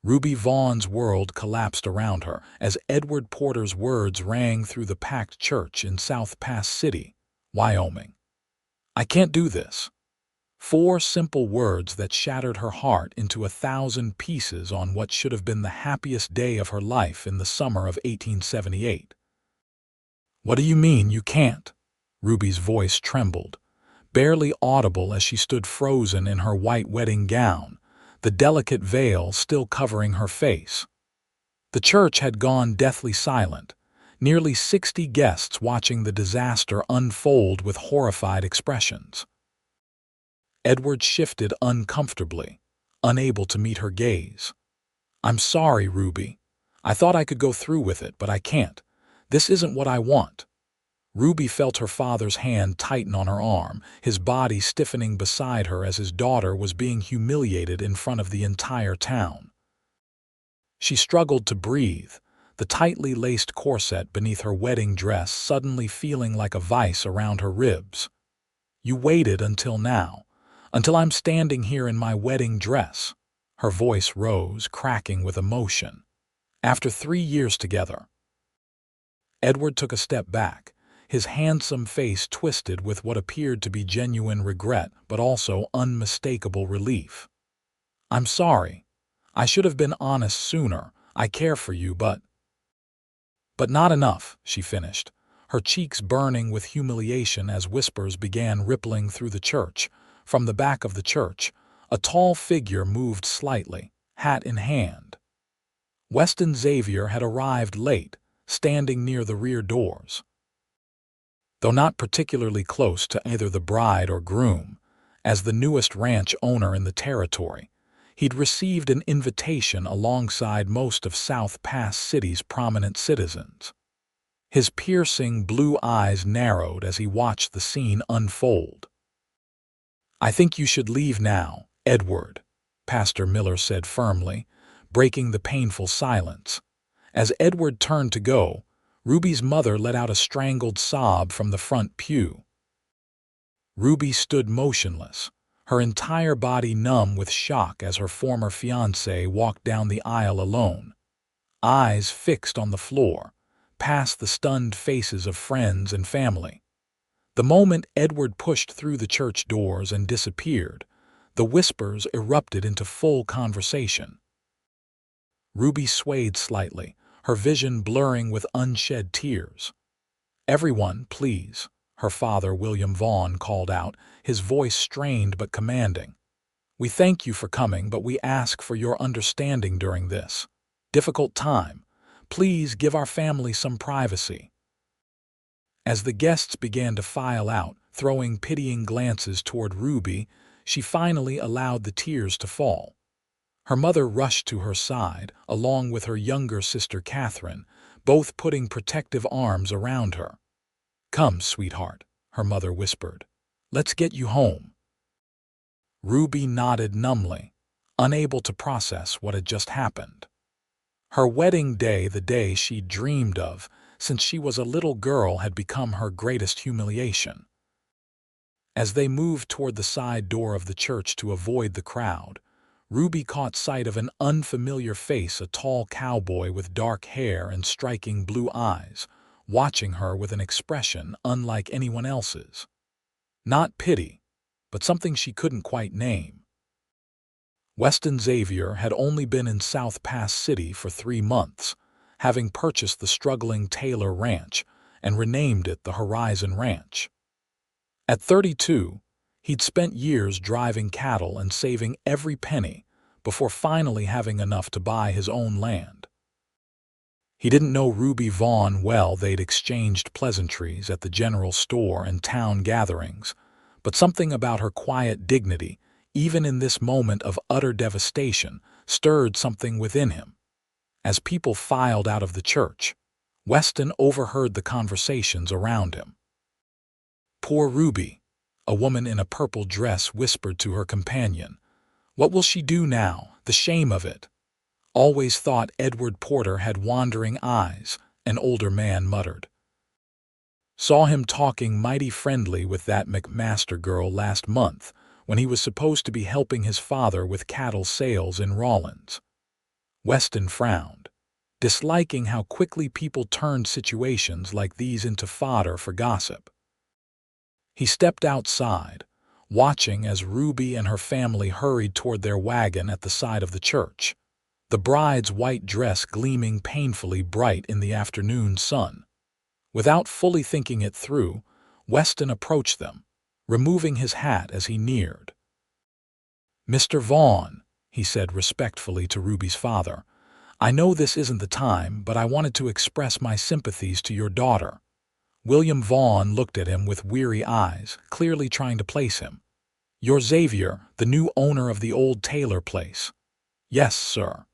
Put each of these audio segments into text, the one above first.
Ruby Vaughn's world collapsed around her as Edward Porter's words rang through the packed church in South Pass City, Wyoming. "I can't do this." 4 simple words that shattered her heart into 1,000 pieces on what should have been the happiest day of her life in the summer of 1878. "What do you mean you can't?" Ruby's voice trembled, barely audible as she stood frozen in her white wedding gown, the delicate veil still covering her face. The church had gone deathly silent, nearly 60 guests watching the disaster unfold with horrified expressions. Edward shifted uncomfortably, unable to meet her gaze. "I'm sorry, Ruby. I thought I could go through with it, but I can't. This isn't what I want." Ruby felt her father's hand tighten on her arm, his body stiffening beside her as his daughter was being humiliated in front of the entire town. She struggled to breathe, the tightly laced corset beneath her wedding dress suddenly feeling like a vice around her ribs. "You waited until now, until I'm standing here in my wedding dress." Her voice rose, cracking with emotion. "After 3 years together." Edward took a step back, his handsome face twisted with what appeared to be genuine regret but also unmistakable relief. "I'm sorry. I should have been honest sooner. I care for you, but—" "But not enough," she finished, her cheeks burning with humiliation as whispers began rippling through the church. From the back of the church, a tall figure moved slightly, hat in hand. Weston Xavier had arrived late, standing near the rear doors. Though not particularly close to either the bride or groom, as the newest ranch owner in the territory, he'd received an invitation alongside most of South Pass City's prominent citizens. His piercing blue eyes narrowed as he watched the scene unfold. "I think you should leave now, Edward," Pastor Miller said firmly, breaking the painful silence. As Edward turned to go, Ruby's mother let out a strangled sob from the front pew. Ruby stood motionless, her entire body numb with shock as her former fiancé walked down the aisle alone, eyes fixed on the floor, past the stunned faces of friends and family. The moment Edward pushed through the church doors and disappeared, the whispers erupted into full conversation. Ruby swayed slightly, her vision blurring with unshed tears. "Everyone, please," her father William Vaughn called out, his voice strained but commanding. "We thank you for coming, but we ask for your understanding during this difficult time. Please give our family some privacy." As the guests began to file out, throwing pitying glances toward Ruby, she finally allowed the tears to fall. Her mother rushed to her side, along with her younger sister Catherine, both putting protective arms around her. "Come, sweetheart," her mother whispered. "Let's get you home." Ruby nodded numbly, unable to process what had just happened. Her wedding day, the day she'd dreamed of since she was a little girl, had become her greatest humiliation. As they moved toward the side door of the church to avoid the crowd, Ruby caught sight of an unfamiliar face, a tall cowboy with dark hair and striking blue eyes, watching her with an expression unlike anyone else's. Not pity, but something she couldn't quite name. Weston Xavier had only been in South Pass City for 3 months, having purchased the struggling Taylor Ranch and renamed it the Horizon Ranch. At 32, he'd spent years driving cattle and saving every penny before finally having enough to buy his own land. He didn't know Ruby Vaughn well. They'd exchanged pleasantries at the general store and town gatherings, but something about her quiet dignity, even in this moment of utter devastation, stirred something within him. As people filed out of the church, Weston overheard the conversations around him. "Poor Ruby," a woman in a purple dress whispered to her companion. "What will she do now? The shame of it." "Always thought Edward Porter had wandering eyes," an older man muttered. "Saw him talking mighty friendly with that McMaster girl last month when he was supposed to be helping his father with cattle sales in Rawlins." Weston frowned, disliking how quickly people turned situations like these into fodder for gossip. He stepped outside, watching as Ruby and her family hurried toward their wagon at the side of the church, the bride's white dress gleaming painfully bright in the afternoon sun. Without fully thinking it through, Weston approached them, removing his hat as he neared. "Mr. Vaughn," he said respectfully to Ruby's father, "I know this isn't the time, but I wanted to express my sympathies to your daughter." William Vaughn looked at him with weary eyes, clearly trying to place him. "You're Xavier, the new owner of the old Taylor place." "Yes, sir."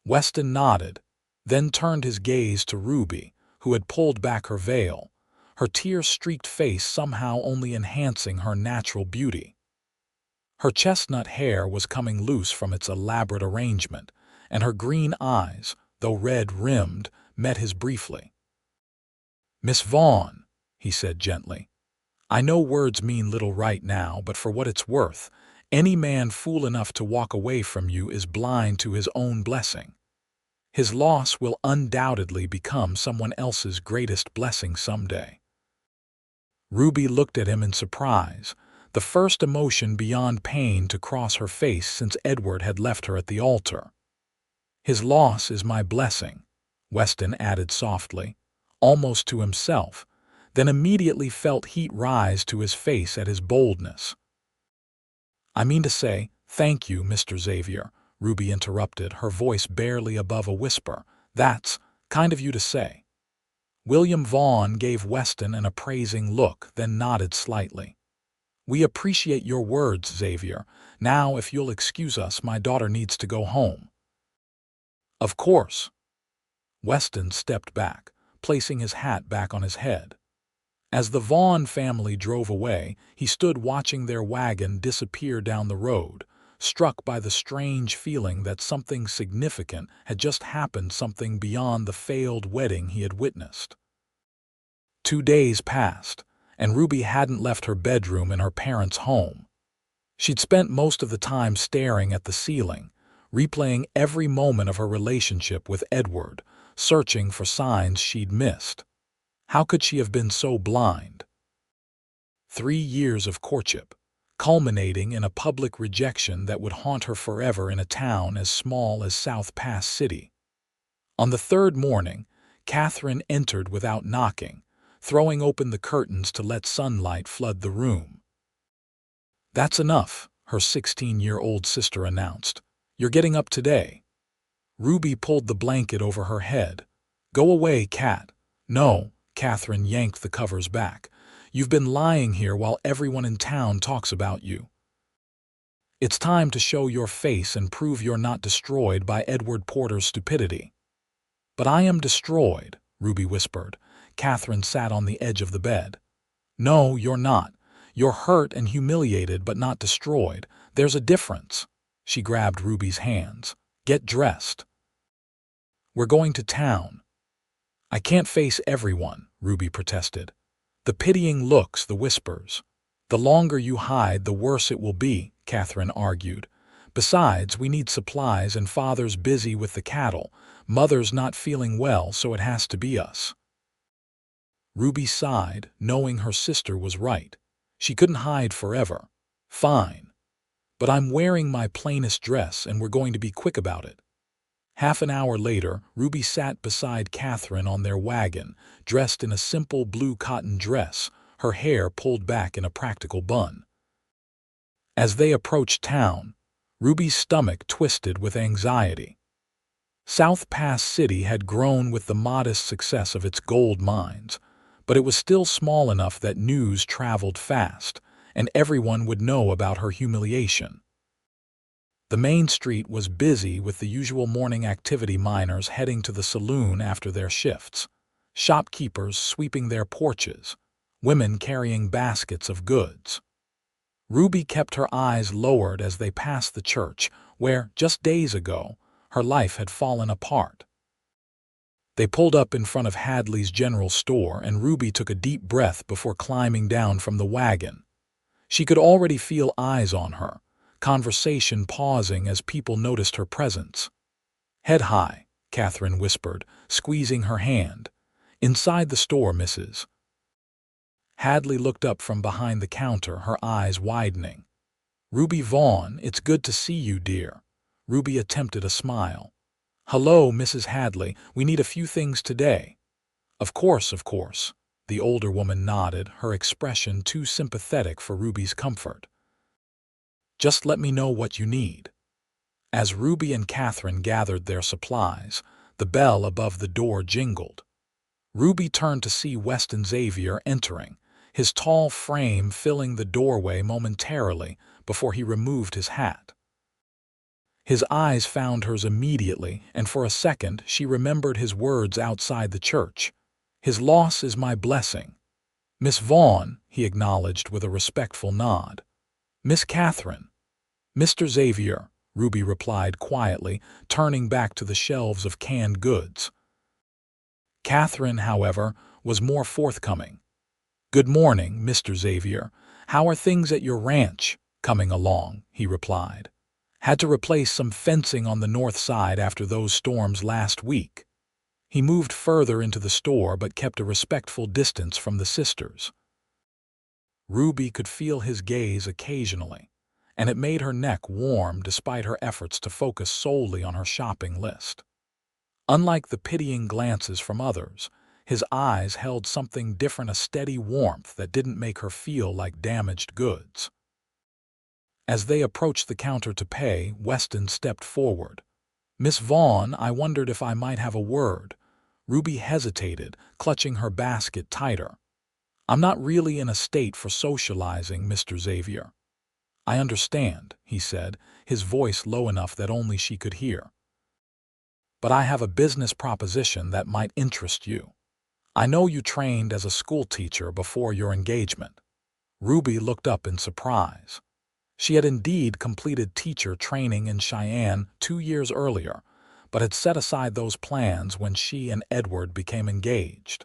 Weston nodded, then turned his gaze to Ruby, who had pulled back her veil, her tear-streaked face somehow only enhancing her natural beauty. Her chestnut hair was coming loose from its elaborate arrangement, and her green eyes, though red-rimmed, met his briefly. "Miss Vaughn," he said gently, "I know words mean little right now, but for what it's worth, any man fool enough to walk away from you is blind to his own blessing. His loss will undoubtedly become someone else's greatest blessing someday." Ruby looked at him in surprise, the first emotion beyond pain to cross her face since Edward had left her at the altar. "His loss is my blessing," Weston added softly, almost to himself, then immediately felt heat rise to his face at his boldness. "I mean to say, thank you, Mr. Xavier," Ruby interrupted, her voice barely above a whisper. "That's kind of you to say." William Vaughn gave Weston an appraising look, then nodded slightly. "We appreciate your words, Xavier. Now, if you'll excuse us, my daughter needs to go home." "Of course." Weston stepped back, placing his hat back on his head. As the Vaughn family drove away, he stood watching their wagon disappear down the road, struck by the strange feeling that something significant had just happened, something beyond the failed wedding he had witnessed. 2 days passed, and Ruby hadn't left her bedroom in her parents' home. She'd spent most of the time staring at the ceiling, replaying every moment of her relationship with Edward, searching for signs she'd missed. How could she have been so blind? 3 years of courtship, culminating in a public rejection that would haunt her forever in a town as small as South Pass City. On the 3rd morning, Catherine entered without knocking, throwing open the curtains to let sunlight flood the room. "That's enough," her 16-year-old sister announced. "You're getting up today." Ruby pulled the blanket over her head. "Go away, Cat." "No," Catherine yanked the covers back. "You've been lying here while everyone in town talks about you. It's time to show your face and prove you're not destroyed by Edward Porter's stupidity." "But I am destroyed," Ruby whispered. Catherine sat on the edge of the bed. "No, you're not. You're hurt and humiliated, but not destroyed. There's a difference." She grabbed Ruby's hands. "Get dressed. We're going to town." "I can't face everyone," Ruby protested. "The pitying looks, the whispers. The longer you hide, the worse it will be," Catherine argued. "Besides, we need supplies and Father's busy with the cattle. Mother's not feeling well, so it has to be us." Ruby sighed, knowing her sister was right. She couldn't hide forever. "Fine. But I'm wearing my plainest dress and we're going to be quick about it." Half an hour later, Ruby sat beside Catherine on their wagon, dressed in a simple blue cotton dress, her hair pulled back in a practical bun. As they approached town, Ruby's stomach twisted with anxiety. South Pass City had grown with the modest success of its gold mines, but it was still small enough that news traveled fast, and everyone would know about her humiliation. The main street was busy with the usual morning activity, miners heading to the saloon after their shifts, shopkeepers sweeping their porches, women carrying baskets of goods. Ruby kept her eyes lowered as they passed the church, where, just days ago, her life had fallen apart. They pulled up in front of Hadley's General Store, and Ruby took a deep breath before climbing down from the wagon. She could already feel eyes on her, conversation pausing as people noticed her presence. Head high, Catherine whispered, squeezing her hand. Inside the store, Mrs. Hadley looked up from behind the counter, her eyes widening. Ruby Vaughn, it's good to see you, dear. Ruby attempted a smile. Hello, Mrs. Hadley, we need a few things today. Of course, of course. The older woman nodded, her expression too sympathetic for Ruby's comfort. Just let me know what you need. As Ruby and Catherine gathered their supplies, the bell above the door jingled. Ruby turned to see Weston Xavier entering, his tall frame filling the doorway momentarily before he removed his hat. His eyes found hers immediately, and for a second she remembered his words outside the church. His loss is my blessing. Miss Vaughn, he acknowledged with a respectful nod. Miss Catherine. Mr. Xavier, Ruby replied quietly, turning back to the shelves of canned goods. Catherine, however, was more forthcoming. Good morning, Mr. Xavier. How are things at your ranch? Coming along, he replied. Had to replace some fencing on the north side after those storms last week. He moved further into the store but kept a respectful distance from the sisters. Ruby could feel his gaze occasionally, and it made her neck warm despite her efforts to focus solely on her shopping list. Unlike the pitying glances from others, his eyes held something different, a steady warmth that didn't make her feel like damaged goods. As they approached the counter to pay, Weston stepped forward. Miss Vaughn, I wondered if I might have a word. Ruby hesitated, clutching her basket tighter. I'm not really in a state for socializing, Mr. Xavier. I understand, he said, his voice low enough that only she could hear. But I have a business proposition that might interest you. I know you trained as a schoolteacher before your engagement. Ruby looked up in surprise. She had indeed completed teacher training in Cheyenne 2 years earlier, but had set aside those plans when she and Edward became engaged.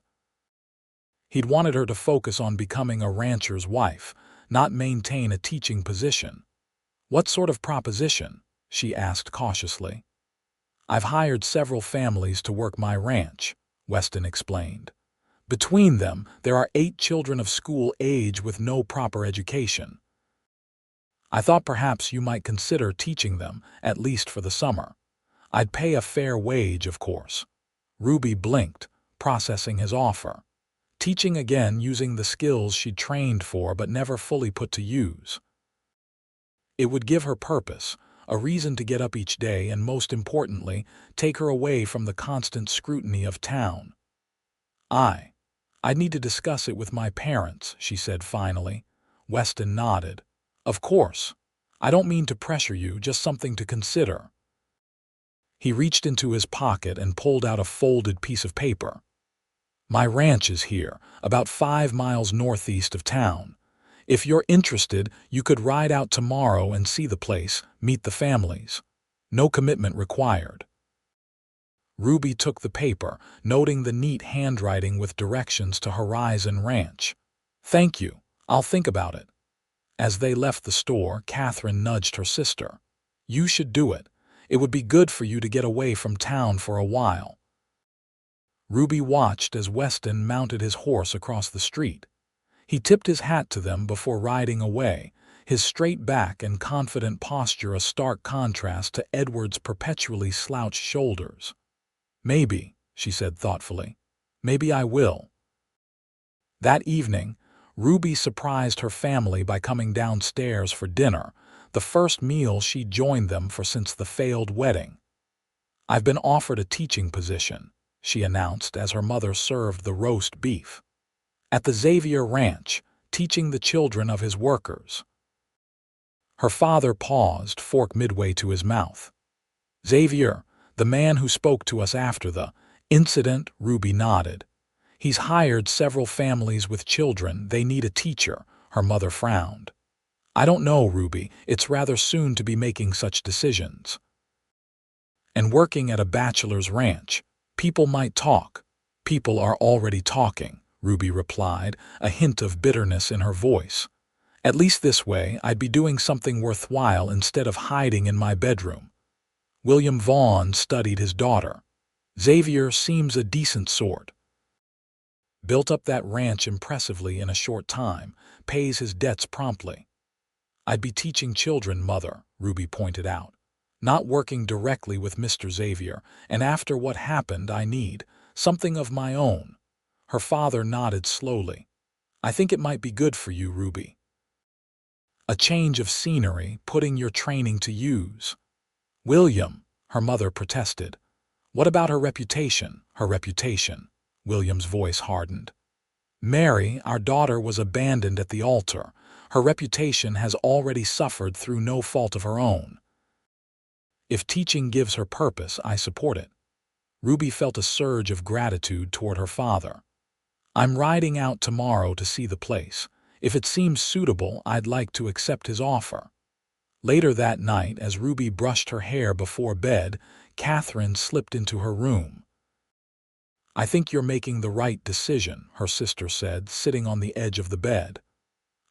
He'd wanted her to focus on becoming a rancher's wife, not maintain a teaching position. What sort of proposition? She asked cautiously. I've hired several families to work my ranch, Weston explained. Between them, there are 8 children of school age with no proper education. I thought perhaps you might consider teaching them, at least for the summer. I'd pay a fair wage, of course. Ruby blinked, processing his offer. Teaching again using the skills she'd trained for but never fully put to use. It would give her purpose, a reason to get up each day and, most importantly, take her away from the constant scrutiny of town. I'd need to discuss it with my parents, she said finally. Weston nodded. Of course. I don't mean to pressure you, just something to consider. He reached into his pocket and pulled out a folded piece of paper. My ranch is here, about 5 miles northeast of town. If you're interested, you could ride out tomorrow and see the place, meet the families. No commitment required. Ruby took the paper, noting the neat handwriting with directions to Horizon Ranch. Thank you. I'll think about it. As they left the store, Catherine nudged her sister. You should do it. It would be good for you to get away from town for a while. Ruby watched as Weston mounted his horse across the street. He tipped his hat to them before riding away, his straight back and confident posture a stark contrast to Edward's perpetually slouched shoulders. Maybe, she said thoughtfully. Maybe I will. That evening, Ruby surprised her family by coming downstairs for dinner, the first meal she'd joined them for since the failed wedding. I've been offered a teaching position, she announced as her mother served the roast beef. At the Xavier Ranch, teaching the children of his workers. Her father paused, fork midway to his mouth. Xavier, the man who spoke to us after the incident, Ruby nodded. He's hired several families with children. They need a teacher, her mother frowned. I don't know, Ruby. It's rather soon to be making such decisions. And working at a bachelor's ranch, people might talk. People are already talking, Ruby replied, a hint of bitterness in her voice. At least this way, I'd be doing something worthwhile instead of hiding in my bedroom. William Vaughn studied his daughter. Xavier seems a decent sort. Built up that ranch impressively in a short time, pays his debts promptly. I'd be teaching children, Mother, Ruby pointed out. Not working directly with Mr. Xavier, and after what happened I need something of my own. Her father nodded slowly. I think it might be good for you, Ruby. A change of scenery, putting your training to use. William, her mother protested. What about her reputation? Her reputation. William's voice hardened. Mary, our daughter, was abandoned at the altar. Her reputation has already suffered through no fault of her own. If teaching gives her purpose, I support it. Ruby felt a surge of gratitude toward her father. I'm riding out tomorrow to see the place. If it seems suitable, I'd like to accept his offer. Later that night, as Ruby brushed her hair before bed, Catherine slipped into her room. I think you're making the right decision, her sister said, sitting on the edge of the bed.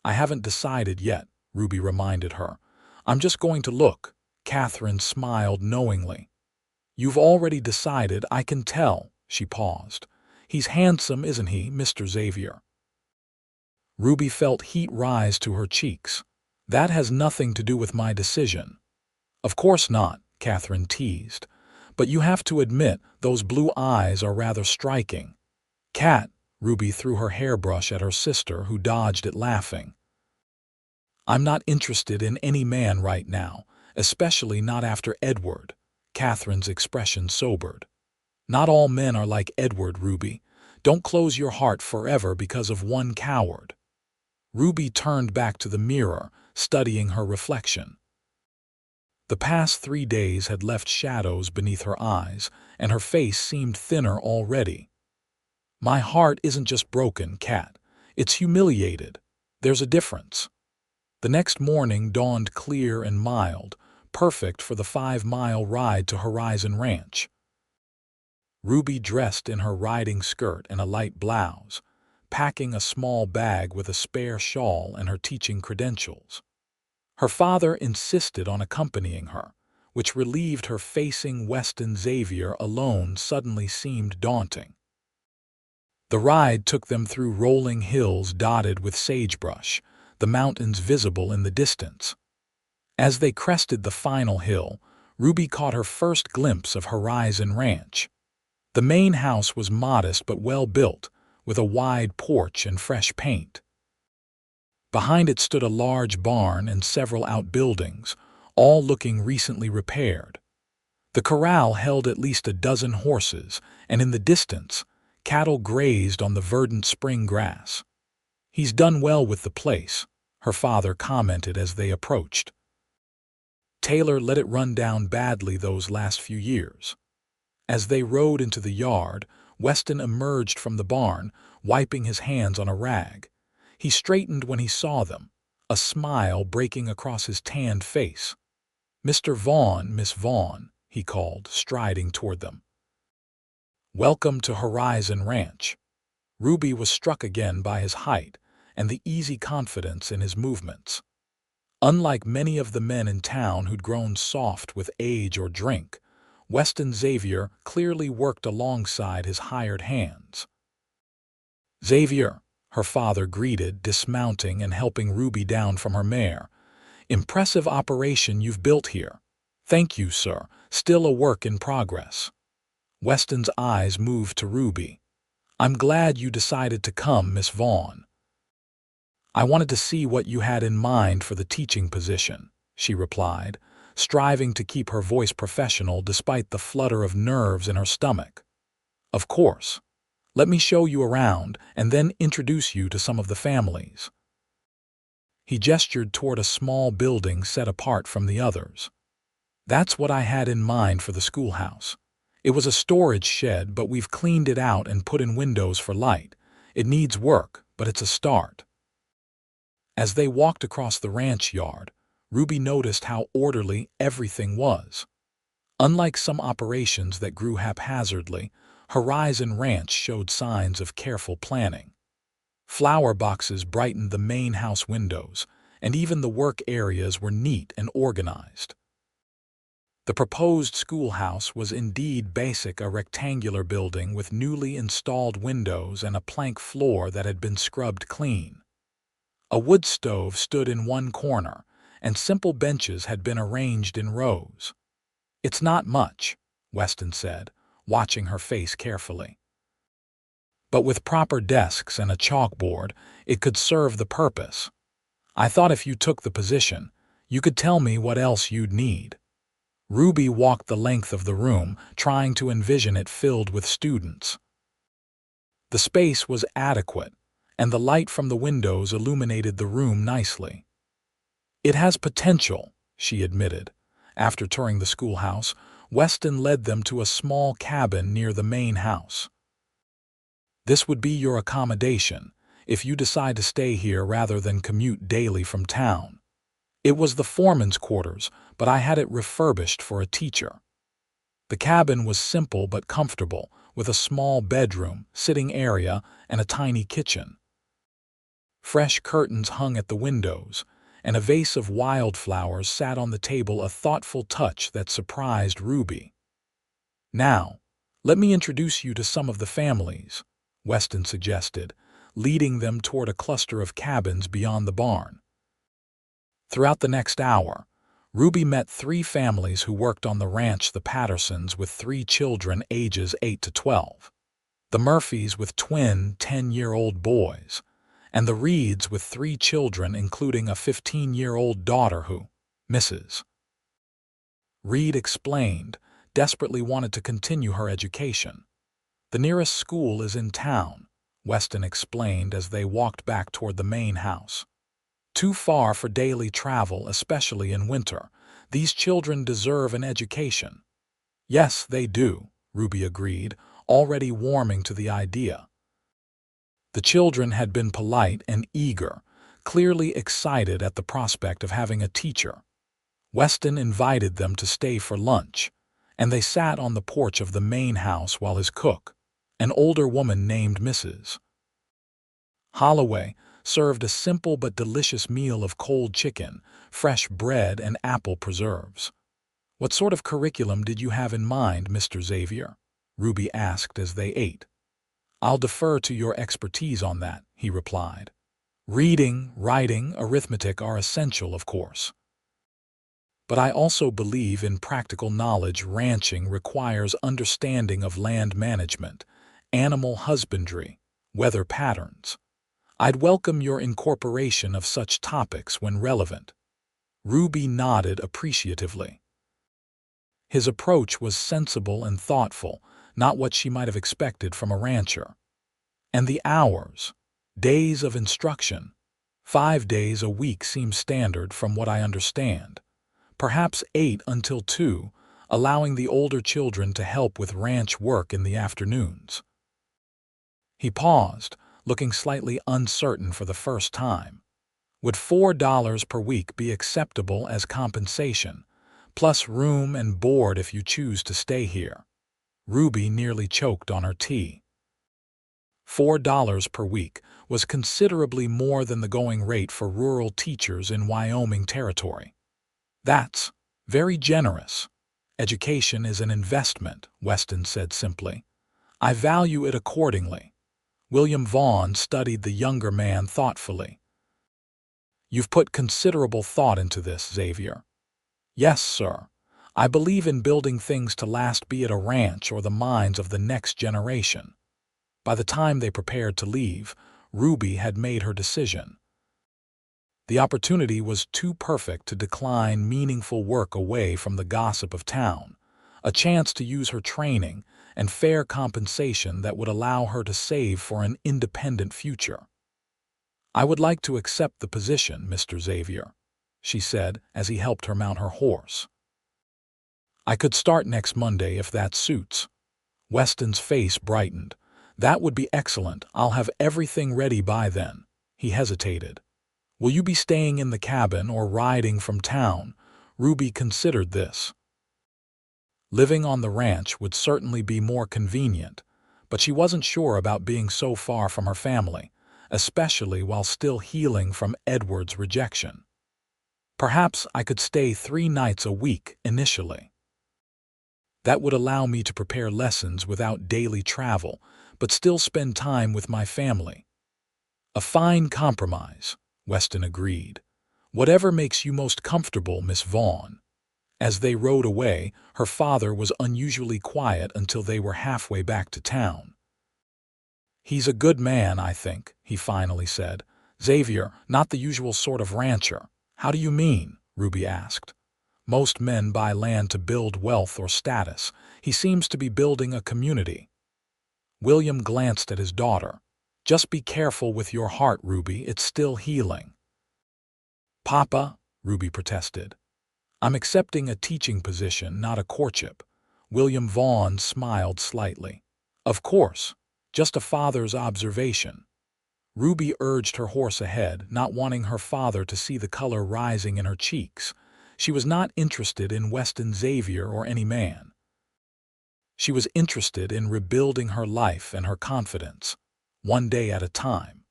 I haven't decided yet, Ruby reminded her. I'm just going to look. Catherine smiled knowingly. You've already decided, I can tell. She paused. He's handsome, isn't he, Mr. Xavier? Ruby felt heat rise to her cheeks. That has nothing to do with my decision. Of course not, Catherine teased. But you have to admit, those blue eyes are rather striking. Cat, Ruby threw her hairbrush at her sister, who dodged it laughing. I'm not interested in any man right now, especially not after Edward. Catherine's expression sobered. Not all men are like Edward, Ruby. Don't close your heart forever because of one coward. Ruby turned back to the mirror, studying her reflection. The past 3 days had left shadows beneath her eyes, and her face seemed thinner already. My heart isn't just broken, Cat. It's humiliated. There's a difference. The next morning dawned clear and mild, perfect for the 5-mile ride to Horizon Ranch. Ruby dressed in her riding skirt and a light blouse, packing a small bag with a spare shawl and her teaching credentials. Her father insisted on accompanying her, which relieved her. Facing Weston Xavier alone suddenly seemed daunting. The ride took them through rolling hills dotted with sagebrush, the mountains visible in the distance. As they crested the final hill, Ruby caught her first glimpse of Horizon Ranch. The main house was modest but well built, with a wide porch and fresh paint. Behind it stood a large barn and several outbuildings, all looking recently repaired. The corral held at least a dozen horses, and in the distance, cattle grazed on the verdant spring grass. He's done well with the place, her father commented as they approached. Taylor let it run down badly those last few years. As they rode into the yard, Weston emerged from the barn, wiping his hands on a rag. He straightened when he saw them, a smile breaking across his tanned face. Mr. Vaughn, Miss Vaughn, he called, striding toward them. Welcome to Horizon Ranch. Ruby was struck again by his height and the easy confidence in his movements. Unlike many of the men in town who'd grown soft with age or drink, Weston Xavier clearly worked alongside his hired hands. Xavier, her father greeted, dismounting and helping Ruby down from her mare. Impressive operation you've built here. Thank you, sir. Still a work in progress. Weston's eyes moved to Ruby. I'm glad you decided to come, Miss Vaughn. I wanted to see what you had in mind for the teaching position, she replied, striving to keep her voice professional despite the flutter of nerves in her stomach. Of course. Let me show you around and then introduce you to some of the families. He gestured toward a small building set apart from the others. That's what I had in mind for the schoolhouse. It was a storage shed, but we've cleaned it out and put in windows for light. It needs work, but it's a start. As they walked across the ranch yard, Ruby noticed how orderly everything was. Unlike some operations that grew haphazardly, Horizon Ranch showed signs of careful planning. Flower boxes brightened the main house windows, and even the work areas were neat and organized. The proposed schoolhouse was indeed basic, a rectangular building with newly installed windows and a plank floor that had been scrubbed clean. A wood stove stood in one corner, and simple benches had been arranged in rows. "It's not much," Weston said, watching her face carefully. "But with proper desks and a chalkboard, it could serve the purpose. I thought if you took the position, you could tell me what else you'd need." Ruby walked the length of the room, trying to envision it filled with students. The space was adequate, and the light from the windows illuminated the room nicely. "It has potential," she admitted. After touring the schoolhouse, Weston led them to a small cabin near the main house. "This would be your accommodation, if you decide to stay here rather than commute daily from town. It was the foreman's quarters, but I had it refurbished for a teacher." The cabin was simple but comfortable, with a small bedroom, sitting area, and a tiny kitchen. Fresh curtains hung at the windows, and a vase of wildflowers sat on the table, a thoughtful touch that surprised Ruby. "Now, let me introduce you to some of the families," Weston suggested, leading them toward a cluster of cabins beyond the barn. Throughout the next hour, Ruby met 3 families who worked on the ranch: the Pattersons with 3 children ages 8 to 12, the Murphys with twin 10-year-old boys, and the Reeds with 3 children including a 15-year-old daughter who, Mrs. Reed explained, desperately wanted to continue her education. "The nearest school is in town," Weston explained as they walked back toward the main house. "Too far for daily travel, especially in winter. These children deserve an education." "Yes, they do," Ruby agreed, already warming to the idea. The children had been polite and eager, clearly excited at the prospect of having a teacher. Weston invited them to stay for lunch, and they sat on the porch of the main house while his cook, an older woman named Mrs. Holloway, served a simple but delicious meal of cold chicken, fresh bread, and apple preserves. "What sort of curriculum did you have in mind, Mr. Xavier?" Ruby asked as they ate. "I'll defer to your expertise on that," he replied. "Reading, writing, arithmetic are essential, of course. But I also believe in practical knowledge. Ranching requires understanding of land management, animal husbandry, weather patterns. I'd welcome your incorporation of such topics when relevant." Ruby nodded appreciatively. His approach was sensible and thoughtful, not what she might have expected from a rancher. And the hours, days of instruction, 5 days a week seem standard from what I understand. Perhaps 8 until 2, allowing the older children to help with ranch work in the afternoons. He paused, looking slightly uncertain for the first time. Would $4 per week be acceptable as compensation, plus room and board if you choose to stay here? Ruby nearly choked on her tea. $4 per week was considerably more than the going rate for rural teachers in Wyoming Territory. "That's very generous. Education is an investment," Weston said simply. "I value it accordingly." William Vaughn studied the younger man thoughtfully. "You've put considerable thought into this, Xavier." "Yes, sir. I believe in building things to last, be it a ranch or the mines of the next generation." By the time they prepared to leave, Ruby had made her decision. The opportunity was too perfect to decline meaningful work away from the gossip of town, a chance to use her training and fair compensation that would allow her to save for an independent future. "I would like to accept the position, Mr. Xavier," she said as he helped her mount her horse. "I could start next Monday if that suits." Weston's face brightened. "That would be excellent. I'll have everything ready by then." He hesitated. "Will you be staying in the cabin or riding from town?" Ruby considered this. Living on the ranch would certainly be more convenient, but she wasn't sure about being so far from her family, especially while still healing from Edward's rejection. "Perhaps I could stay 3 nights a week initially." That would allow me to prepare lessons without daily travel, but still spend time with my family. A fine compromise, Weston agreed. Whatever makes you most comfortable, Miss Vaughn. As they rode away, her father was unusually quiet until they were halfway back to town. He's a good man, I think, he finally said. Xavier, not the usual sort of rancher. How do you mean? Ruby asked. Most men buy land to build wealth or status. He seems to be building a community. William glanced at his daughter. Just be careful with your heart, Ruby. It's still healing. Papa, Ruby protested. I'm accepting a teaching position, not a courtship. William Vaughn smiled slightly. Of course, just a father's observation. Ruby urged her horse ahead, not wanting her father to see the color rising in her cheeks. She was not interested in Weston Xavier or any man. She was interested in rebuilding her life and her confidence, one day at a time.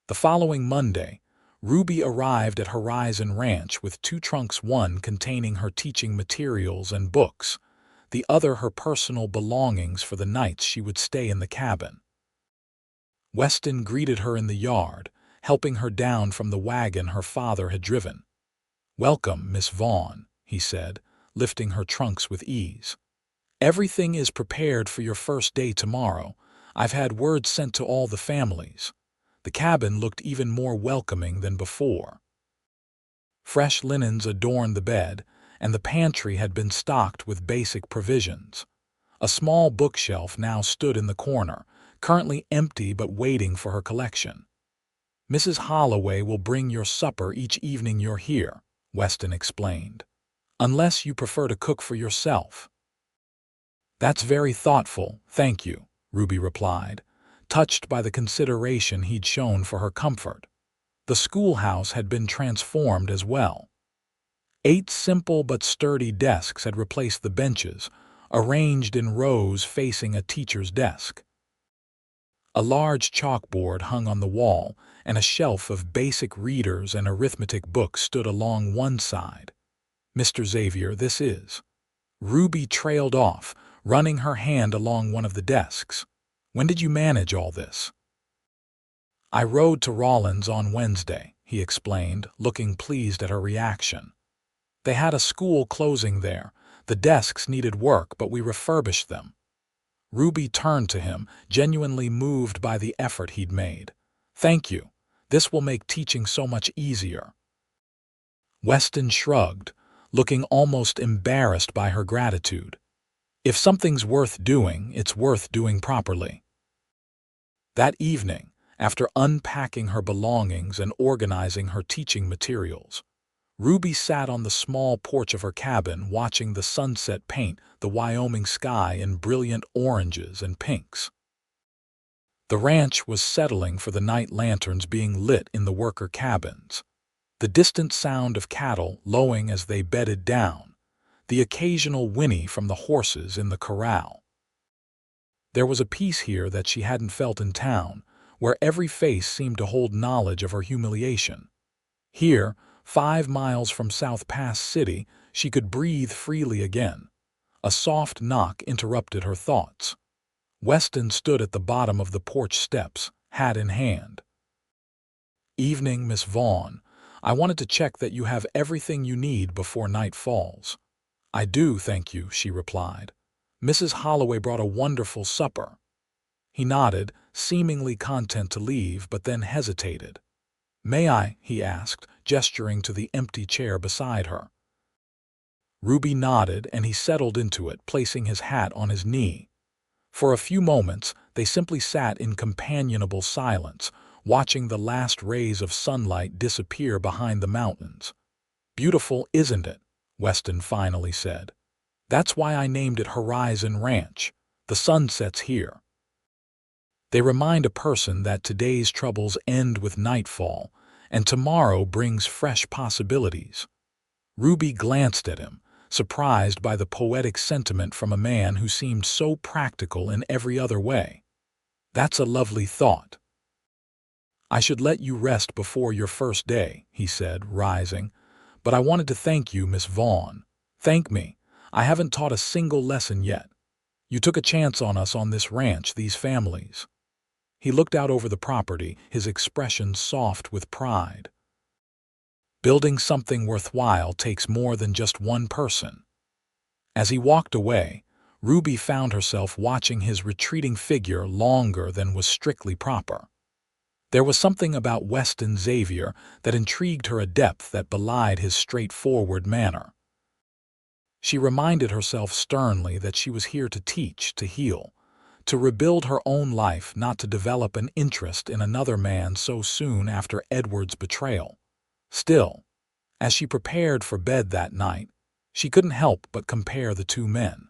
The following Monday, Ruby arrived at Horizon Ranch with 2 trunks, one containing her teaching materials and books, the other her personal belongings for the nights she would stay in the cabin. Weston greeted her in the yard, helping her down from the wagon her father had driven. Welcome, Miss Vaughn, he said, lifting her trunks with ease. Everything is prepared for your first day tomorrow. I've had word sent to all the families. The cabin looked even more welcoming than before. Fresh linens adorned the bed, and the pantry had been stocked with basic provisions. A small bookshelf now stood in the corner, currently empty but waiting for her collection. Mrs. Holloway will bring your supper each evening you're here, Weston explained, unless you prefer to cook for yourself. That's very thoughtful, thank you, Ruby replied, touched by the consideration he'd shown for her comfort. The schoolhouse had been transformed as well. 8 simple but sturdy desks had replaced the benches, arranged in rows facing a teacher's desk. A large chalkboard hung on the wall, and a shelf of basic readers and arithmetic books stood along one side. Mr. Xavier, this is. Ruby trailed off, running her hand along one of the desks. When did you manage all this? I rode to Rawlins on Wednesday, he explained, looking pleased at her reaction. They had a school closing there. The desks needed work, but we refurbished them. Ruby turned to him, genuinely moved by the effort he'd made. Thank you. This will make teaching so much easier. Weston shrugged, looking almost embarrassed by her gratitude. If something's worth doing, it's worth doing properly. That evening, after unpacking her belongings and organizing her teaching materials, Ruby sat on the small porch of her cabin watching the sunset paint the Wyoming sky in brilliant oranges and pinks. The ranch was settling for the night lanterns being lit in the worker cabins, the distant sound of cattle lowing as they bedded down, the occasional whinny from the horses in the corral. There was a peace here that she hadn't felt in town, where every face seemed to hold knowledge of her humiliation. Here, 5 miles from South Pass City, she could breathe freely again. A soft knock interrupted her thoughts. Weston stood at the bottom of the porch steps, hat in hand. Evening, Miss Vaughn. I wanted to check that you have everything you need before night falls. I do, thank you, she replied. Mrs. Holloway brought a wonderful supper. He nodded, seemingly content to leave, but then hesitated. May I? He asked, gesturing to the empty chair beside her. Ruby nodded, and he settled into it, placing his hat on his knee. For a few moments, they simply sat in companionable silence, watching the last rays of sunlight disappear behind the mountains. Beautiful, isn't it? Weston finally said. That's why I named it Horizon Ranch. The sun sets here. They remind a person that today's troubles end with nightfall, and tomorrow brings fresh possibilities. Ruby glanced at him, surprised by the poetic sentiment from a man who seemed so practical in every other way. That's a lovely thought. I should let you rest before your first day, he said, rising. But I wanted to thank you, Miss Vaughn. Thank me. I haven't taught a single lesson yet. You took a chance on us on this ranch, these families." He looked out over the property, his expression soft with pride. Building something worthwhile takes more than just one person. As he walked away, Ruby found herself watching his retreating figure longer than was strictly proper. There was something about Weston Xavier that intrigued her, a depth that belied his straightforward manner. She reminded herself sternly that she was here to teach, to heal, to rebuild her own life, not to develop an interest in another man so soon after Edward's betrayal. Still, as she prepared for bed that night, she couldn't help but compare the two men.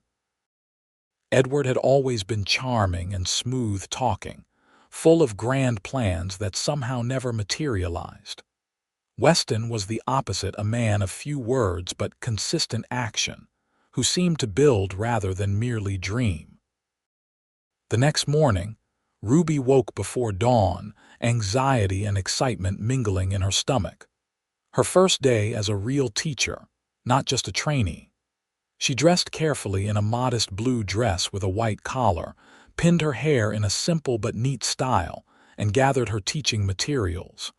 Edward had always been charming and smooth-talking, full of grand plans that somehow never materialized. Weston was the opposite, a man of few words but consistent action, who seemed to build rather than merely dream. The next morning, Ruby woke before dawn, anxiety and excitement mingling in her stomach. Her first day as a real teacher, not just a trainee. She dressed carefully in a modest blue dress with a white collar, pinned her hair in a simple but neat style, and gathered her teaching materials.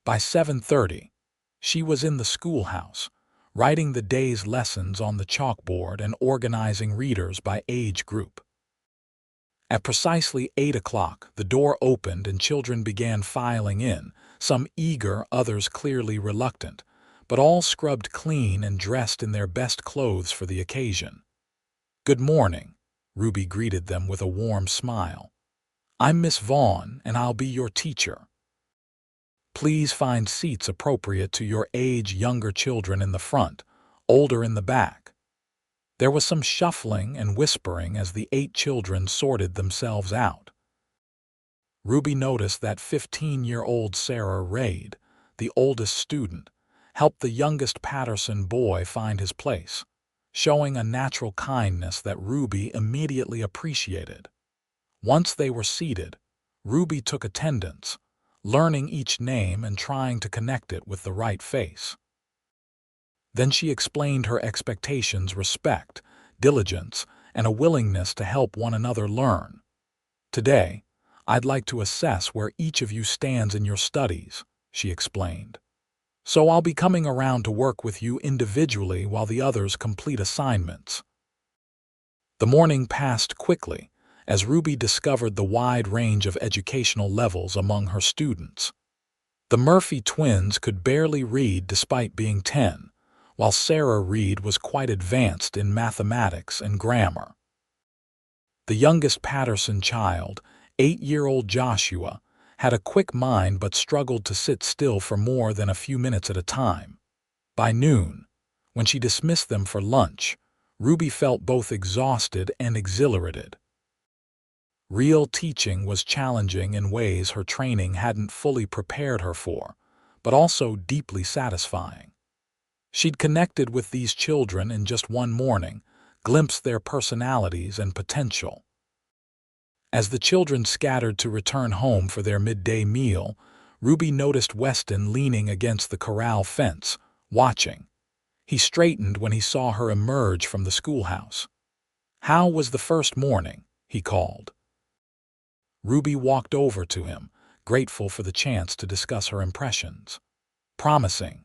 By 7:30, she was in the schoolhouse, writing the day's lessons on the chalkboard and organizing readers by age group. At precisely 8 o'clock, the door opened and children began filing in, some eager, others clearly reluctant, but all scrubbed clean and dressed in their best clothes for the occasion. "Good morning," Ruby greeted them with a warm smile. "I'm Miss Vaughn, and I'll be your teacher. Please find seats appropriate to your age, younger children in the front, older in the back." There was some shuffling and whispering as the 8 children sorted themselves out. Ruby noticed that 15-year-old Sarah Raid, the oldest student, helped the youngest Patterson boy find his place, showing a natural kindness that Ruby immediately appreciated. Once they were seated, Ruby took attendance, learning each name and trying to connect it with the right face. Then she explained her expectations: respect, diligence, and a willingness to help one another learn. "Today, I'd like to assess where each of you stands in your studies," she explained. "So I'll be coming around to work with you individually while the others complete assignments." The morning passed quickly as Ruby discovered the wide range of educational levels among her students. The Murphy twins could barely read despite being 10, while Sarah Reed was quite advanced in mathematics and grammar. The youngest Patterson child, 8-year-old Joshua, had a quick mind but struggled to sit still for more than a few minutes at a time. By noon, when she dismissed them for lunch, Ruby felt both exhausted and exhilarated. Real teaching was challenging in ways her training hadn't fully prepared her for, but also deeply satisfying. She'd connected with these children in just one morning, glimpsed their personalities and potential. As the children scattered to return home for their midday meal, Ruby noticed Weston leaning against the corral fence, watching. He straightened when he saw her emerge from the schoolhouse. "How was the first morning?" he called. Ruby walked over to him, grateful for the chance to discuss her impressions. "Promising.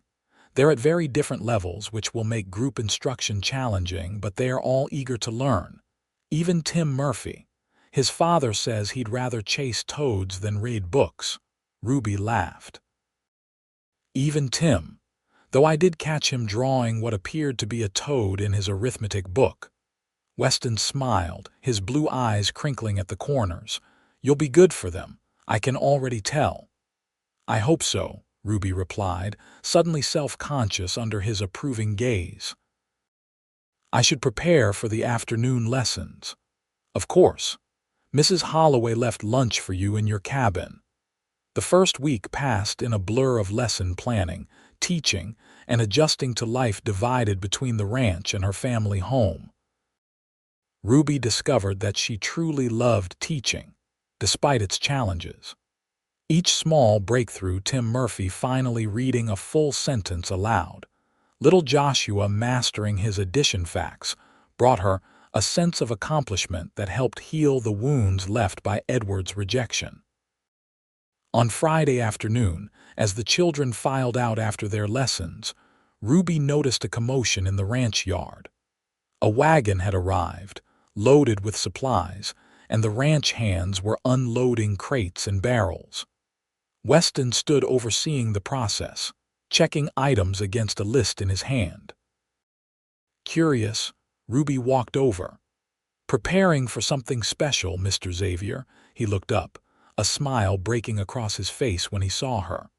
They're at very different levels, which will make group instruction challenging, but they are all eager to learn. Even Tim Murphy. His father says he'd rather chase toads than read books." Ruby laughed. "Even Tim, though I did catch him drawing what appeared to be a toad in his arithmetic book." Weston smiled, his blue eyes crinkling at the corners. "You'll be good for them, I can already tell." "I hope so," Ruby replied, suddenly self-conscious under his approving gaze. "I should prepare for the afternoon lessons." "Of course. Mrs. Holloway left lunch for you in your cabin." The first week passed in a blur of lesson planning, teaching, and adjusting to life divided between the ranch and her family home. Ruby discovered that she truly loved teaching, despite its challenges. Each small breakthrough, Tim Murphy finally reading a full sentence aloud, Little Joshua, mastering his addition facts, brought her a sense of accomplishment that helped heal the wounds left by Edward's rejection. On Friday afternoon, as the children filed out after their lessons, Ruby noticed a commotion in the ranch yard. A wagon had arrived, loaded with supplies, and the ranch hands were unloading crates and barrels. Weston stood overseeing the process, checking items against a list in his hand. Curious, Ruby walked over. "Preparing for something special, Mr. Xavier," he looked up, a smile breaking across his face when he saw her.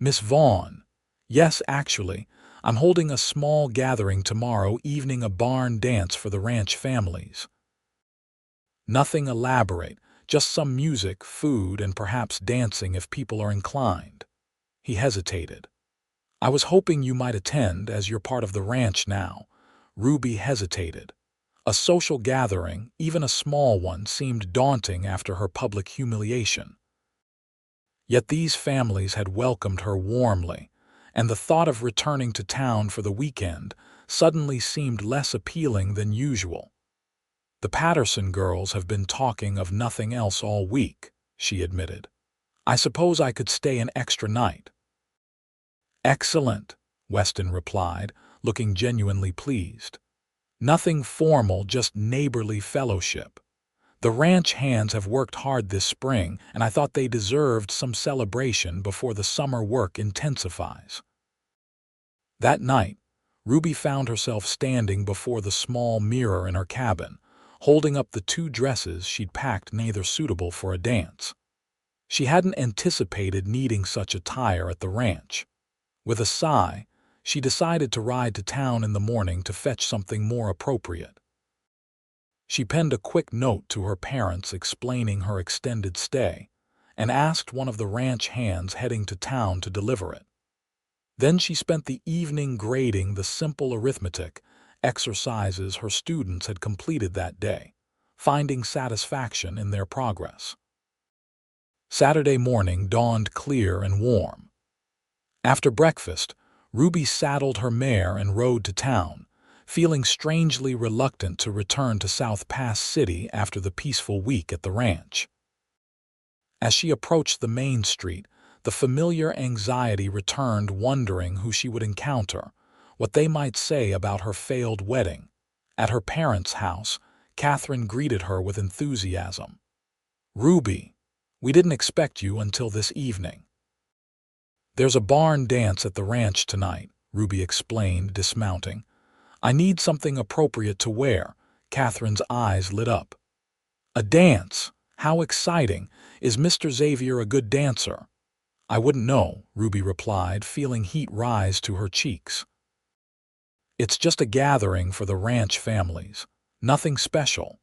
"Miss Vaughn." "Yes, actually, I'm holding a small gathering tomorrow evening, a barn dance for the ranch families." "Nothing elaborate, just some music, food, and perhaps dancing if people are inclined." He hesitated. "I was hoping you might attend as you're part of the ranch now." Ruby hesitated. A social gathering, even a small one, seemed daunting after her public humiliation. Yet these families had welcomed her warmly, and the thought of returning to town for the weekend suddenly seemed less appealing than usual. "The Patterson girls have been talking of nothing else all week," she admitted. "I suppose I could stay an extra night." "Excellent," Weston replied, looking genuinely pleased. "Nothing formal, just neighborly fellowship. The ranch hands have worked hard this spring, and I thought they deserved some celebration before the summer work intensifies." That night, Ruby found herself standing before the small mirror in her cabin, holding up the two dresses she'd packed, neither suitable for a dance. She hadn't anticipated needing such attire at the ranch. With a sigh, she decided to ride to town in the morning to fetch something more appropriate. She penned a quick note to her parents explaining her extended stay, and asked one of the ranch hands heading to town to deliver it. Then she spent the evening grading the simple arithmetic exercises her students had completed that day, finding satisfaction in their progress. Saturday morning dawned clear and warm. After breakfast, Ruby saddled her mare and rode to town, feeling strangely reluctant to return to South Pass City after the peaceful week at the ranch. As she approached the main street, the familiar anxiety returned, wondering who she would encounter, what they might say about her failed wedding. At her parents' house, Catherine greeted her with enthusiasm. "Ruby, we didn't expect you until this evening." "There's a barn dance at the ranch tonight," Ruby explained, dismounting. "I need something appropriate to wear." Catherine's eyes lit up. "A dance? How exciting! Is Mr. Xavier a good dancer?" "I wouldn't know," Ruby replied, feeling heat rise to her cheeks. "It's just a gathering for the ranch families. Nothing special."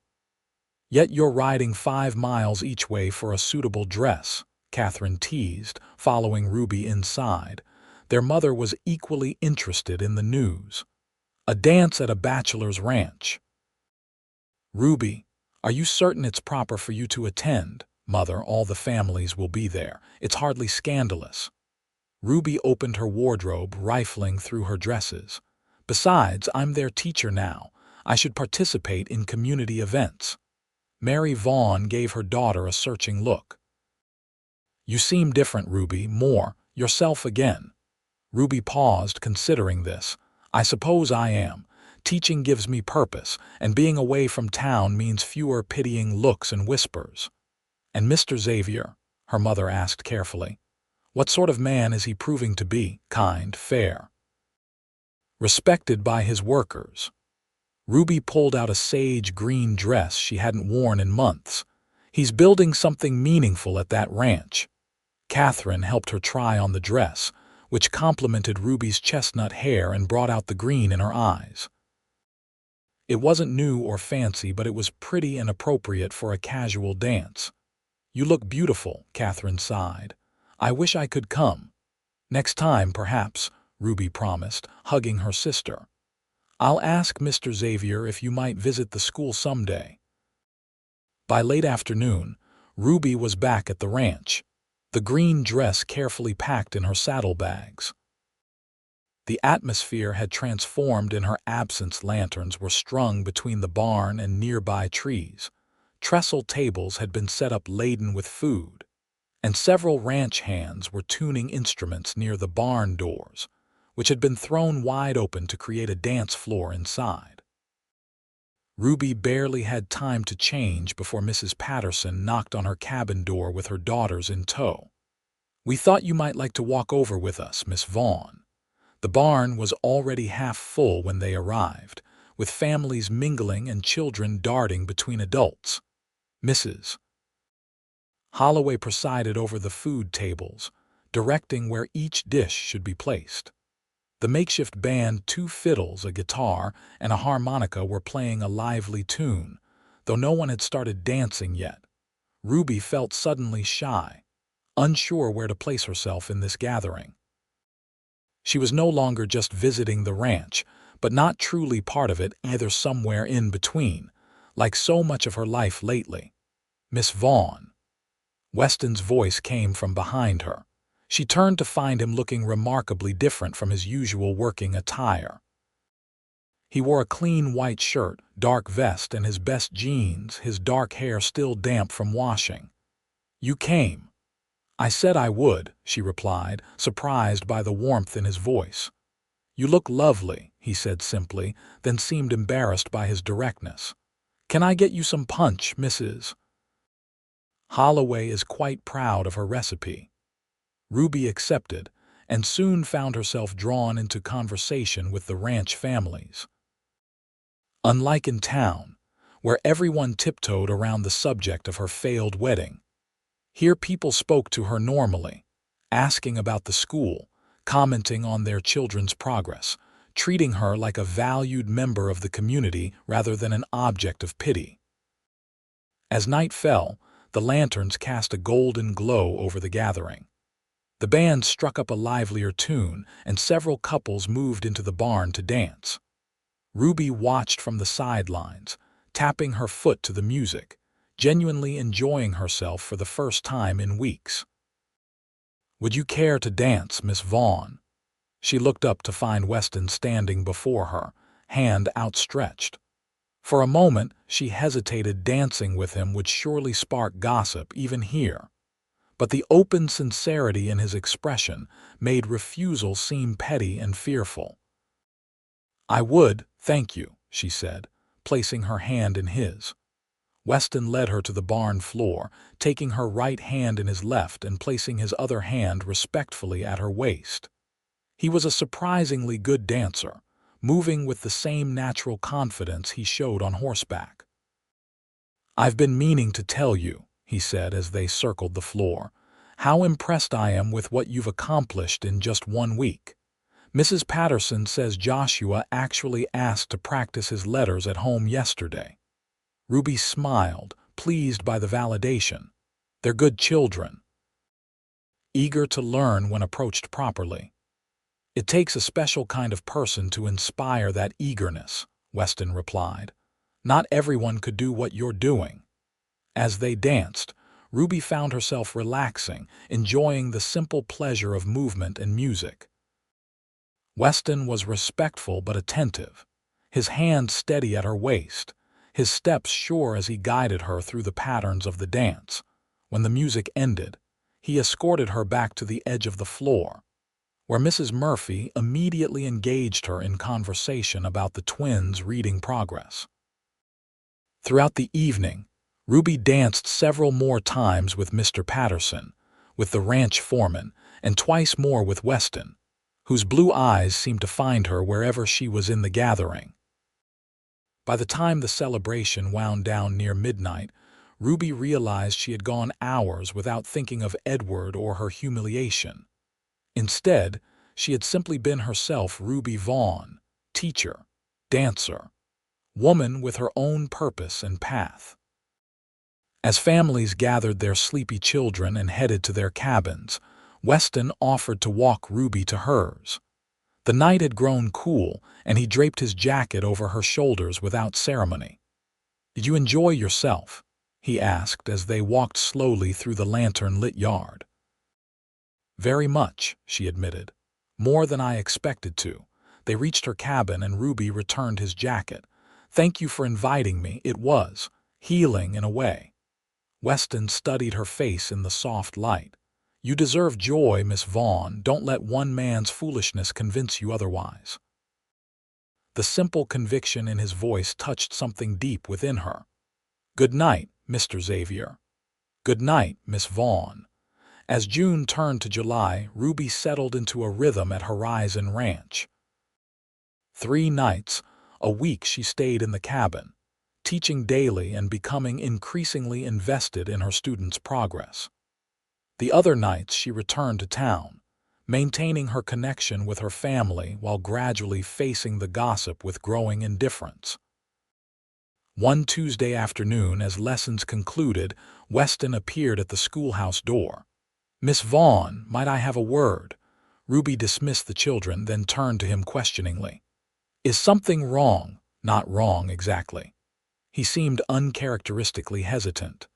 "Yet you're riding 5 miles each way for a suitable dress," Catherine teased, following Ruby inside. Their mother was equally interested in the news. "A dance at a bachelor's ranch." "Ruby, are you certain it's proper for you to attend?" "Mother, all the families will be there. It's hardly scandalous." Ruby opened her wardrobe, rifling through her dresses. "Besides, I'm their teacher now. I should participate in community events." Mary Vaughn gave her daughter a searching look. "You seem different, Ruby, more yourself again." Ruby paused, considering this. "I suppose I am. Teaching gives me purpose, and being away from town means fewer pitying looks and whispers." "And Mr. Xavier?" her mother asked carefully. "What sort of man is he proving to be? Kind, fair, respected by his workers?" Ruby pulled out a sage green dress she hadn't worn in months. "He's building something meaningful at that ranch." Catherine helped her try on the dress, which complemented Ruby's chestnut hair and brought out the green in her eyes. It wasn't new or fancy, but it was pretty and appropriate for a casual dance. "You look beautiful," Catherine sighed. "I wish I could come." "Next time, perhaps," Ruby promised, hugging her sister. "I'll ask Mr. Xavier if you might visit the school someday." By late afternoon, Ruby was back at the ranch, the green dress carefully packed in her saddlebags. The atmosphere had transformed in her absence. Lanterns were strung between the barn and nearby trees. Trestle tables had been set up laden with food, and several ranch hands were tuning instruments near the barn doors, which had been thrown wide open to create a dance floor inside. Ruby barely had time to change before Mrs. Patterson knocked on her cabin door with her daughters in tow. "We thought you might like to walk over with us, Miss Vaughn." The barn was already half full when they arrived, with families mingling and children darting between adults. Mrs. Holloway presided over the food tables, directing where each dish should be placed. The makeshift band, 2 fiddles, a guitar, and a harmonica, were playing a lively tune, though no one had started dancing yet. Ruby felt suddenly shy, unsure where to place herself in this gathering. She was no longer just visiting the ranch, but not truly part of it either, somewhere in between, like so much of her life lately. "Miss Vaughn." Weston's voice came from behind her. She turned to find him looking remarkably different from his usual working attire. He wore a clean white shirt, dark vest, and his best jeans, his dark hair still damp from washing. "You came." "I said I would," she replied, surprised by the warmth in his voice. "You look lovely," he said simply, then seemed embarrassed by his directness. "Can I get you some punch, Mrs. Holloway is quite proud of her recipe." Ruby accepted, and soon found herself drawn into conversation with the ranch families. Unlike in town, where everyone tiptoed around the subject of her failed wedding, here people spoke to her normally, asking about the school, commenting on their children's progress, treating her like a valued member of the community rather than an object of pity. As night fell, the lanterns cast a golden glow over the gathering. The band struck up a livelier tune, and several couples moved into the barn to dance. Ruby watched from the sidelines, tapping her foot to the music, genuinely enjoying herself for the first time in weeks. "Would you care to dance, Miss Vaughn?" She looked up to find Weston standing before her, hand outstretched. For a moment, she hesitated. Dancing with him would surely spark gossip even here. But the open sincerity in his expression made refusal seem petty and fearful. "I would, thank you," she said, placing her hand in his. Weston led her to the barn floor, taking her right hand in his left and placing his other hand respectfully at her waist. He was a surprisingly good dancer, moving with the same natural confidence he showed on horseback. "I've been meaning to tell you," he said as they circled the floor, "how impressed I am with what you've accomplished in just 1 week. Mrs. Patterson says Joshua actually asked to practice his letters at home yesterday." Ruby smiled, pleased by the validation. "They're good children, eager to learn when approached properly." "It takes a special kind of person to inspire that eagerness," Weston replied. "Not everyone could do what you're doing." As they danced, Ruby found herself relaxing, enjoying the simple pleasure of movement and music. Weston was respectful but attentive, his hand steady at her waist, his steps sure as he guided her through the patterns of the dance. When the music ended, he escorted her back to the edge of the floor, where Mrs. Murphy immediately engaged her in conversation about the twins' reading progress. Throughout the evening, Ruby danced several more times with Mr. Patterson, with the ranch foreman, and twice more with Weston, whose blue eyes seemed to find her wherever she was in the gathering. By the time the celebration wound down near midnight, Ruby realized she had gone hours without thinking of Edward or her humiliation. Instead, she had simply been herself, Ruby Vaughn, teacher, dancer, woman with her own purpose and path. As families gathered their sleepy children and headed to their cabins, Weston offered to walk Ruby to hers. The night had grown cool, and he draped his jacket over her shoulders without ceremony. "Did you enjoy yourself?" he asked as they walked slowly through the lantern-lit yard. "Very much," she admitted. More than I expected to. They reached her cabin and Ruby returned his jacket. Thank you for inviting me. It was healing in a way. Weston studied her face in the soft light. You deserve joy, Miss Vaughn. Don't let one man's foolishness convince you otherwise. The simple conviction in his voice touched something deep within her. Good night, Mr. Xavier. Good night, Miss Vaughn. As June turned to July, Ruby settled into a rhythm at Horizon Ranch. 3 nights, a week she stayed in the cabin, teaching daily and becoming increasingly invested in her students' progress. The other nights she returned to town, maintaining her connection with her family while gradually facing the gossip with growing indifference. One Tuesday afternoon, as lessons concluded, Weston appeared at the schoolhouse door. Miss Vaughn, might I have a word? Ruby dismissed the children, then turned to him questioningly. Is something wrong? Not wrong exactly. He seemed uncharacteristically hesitant.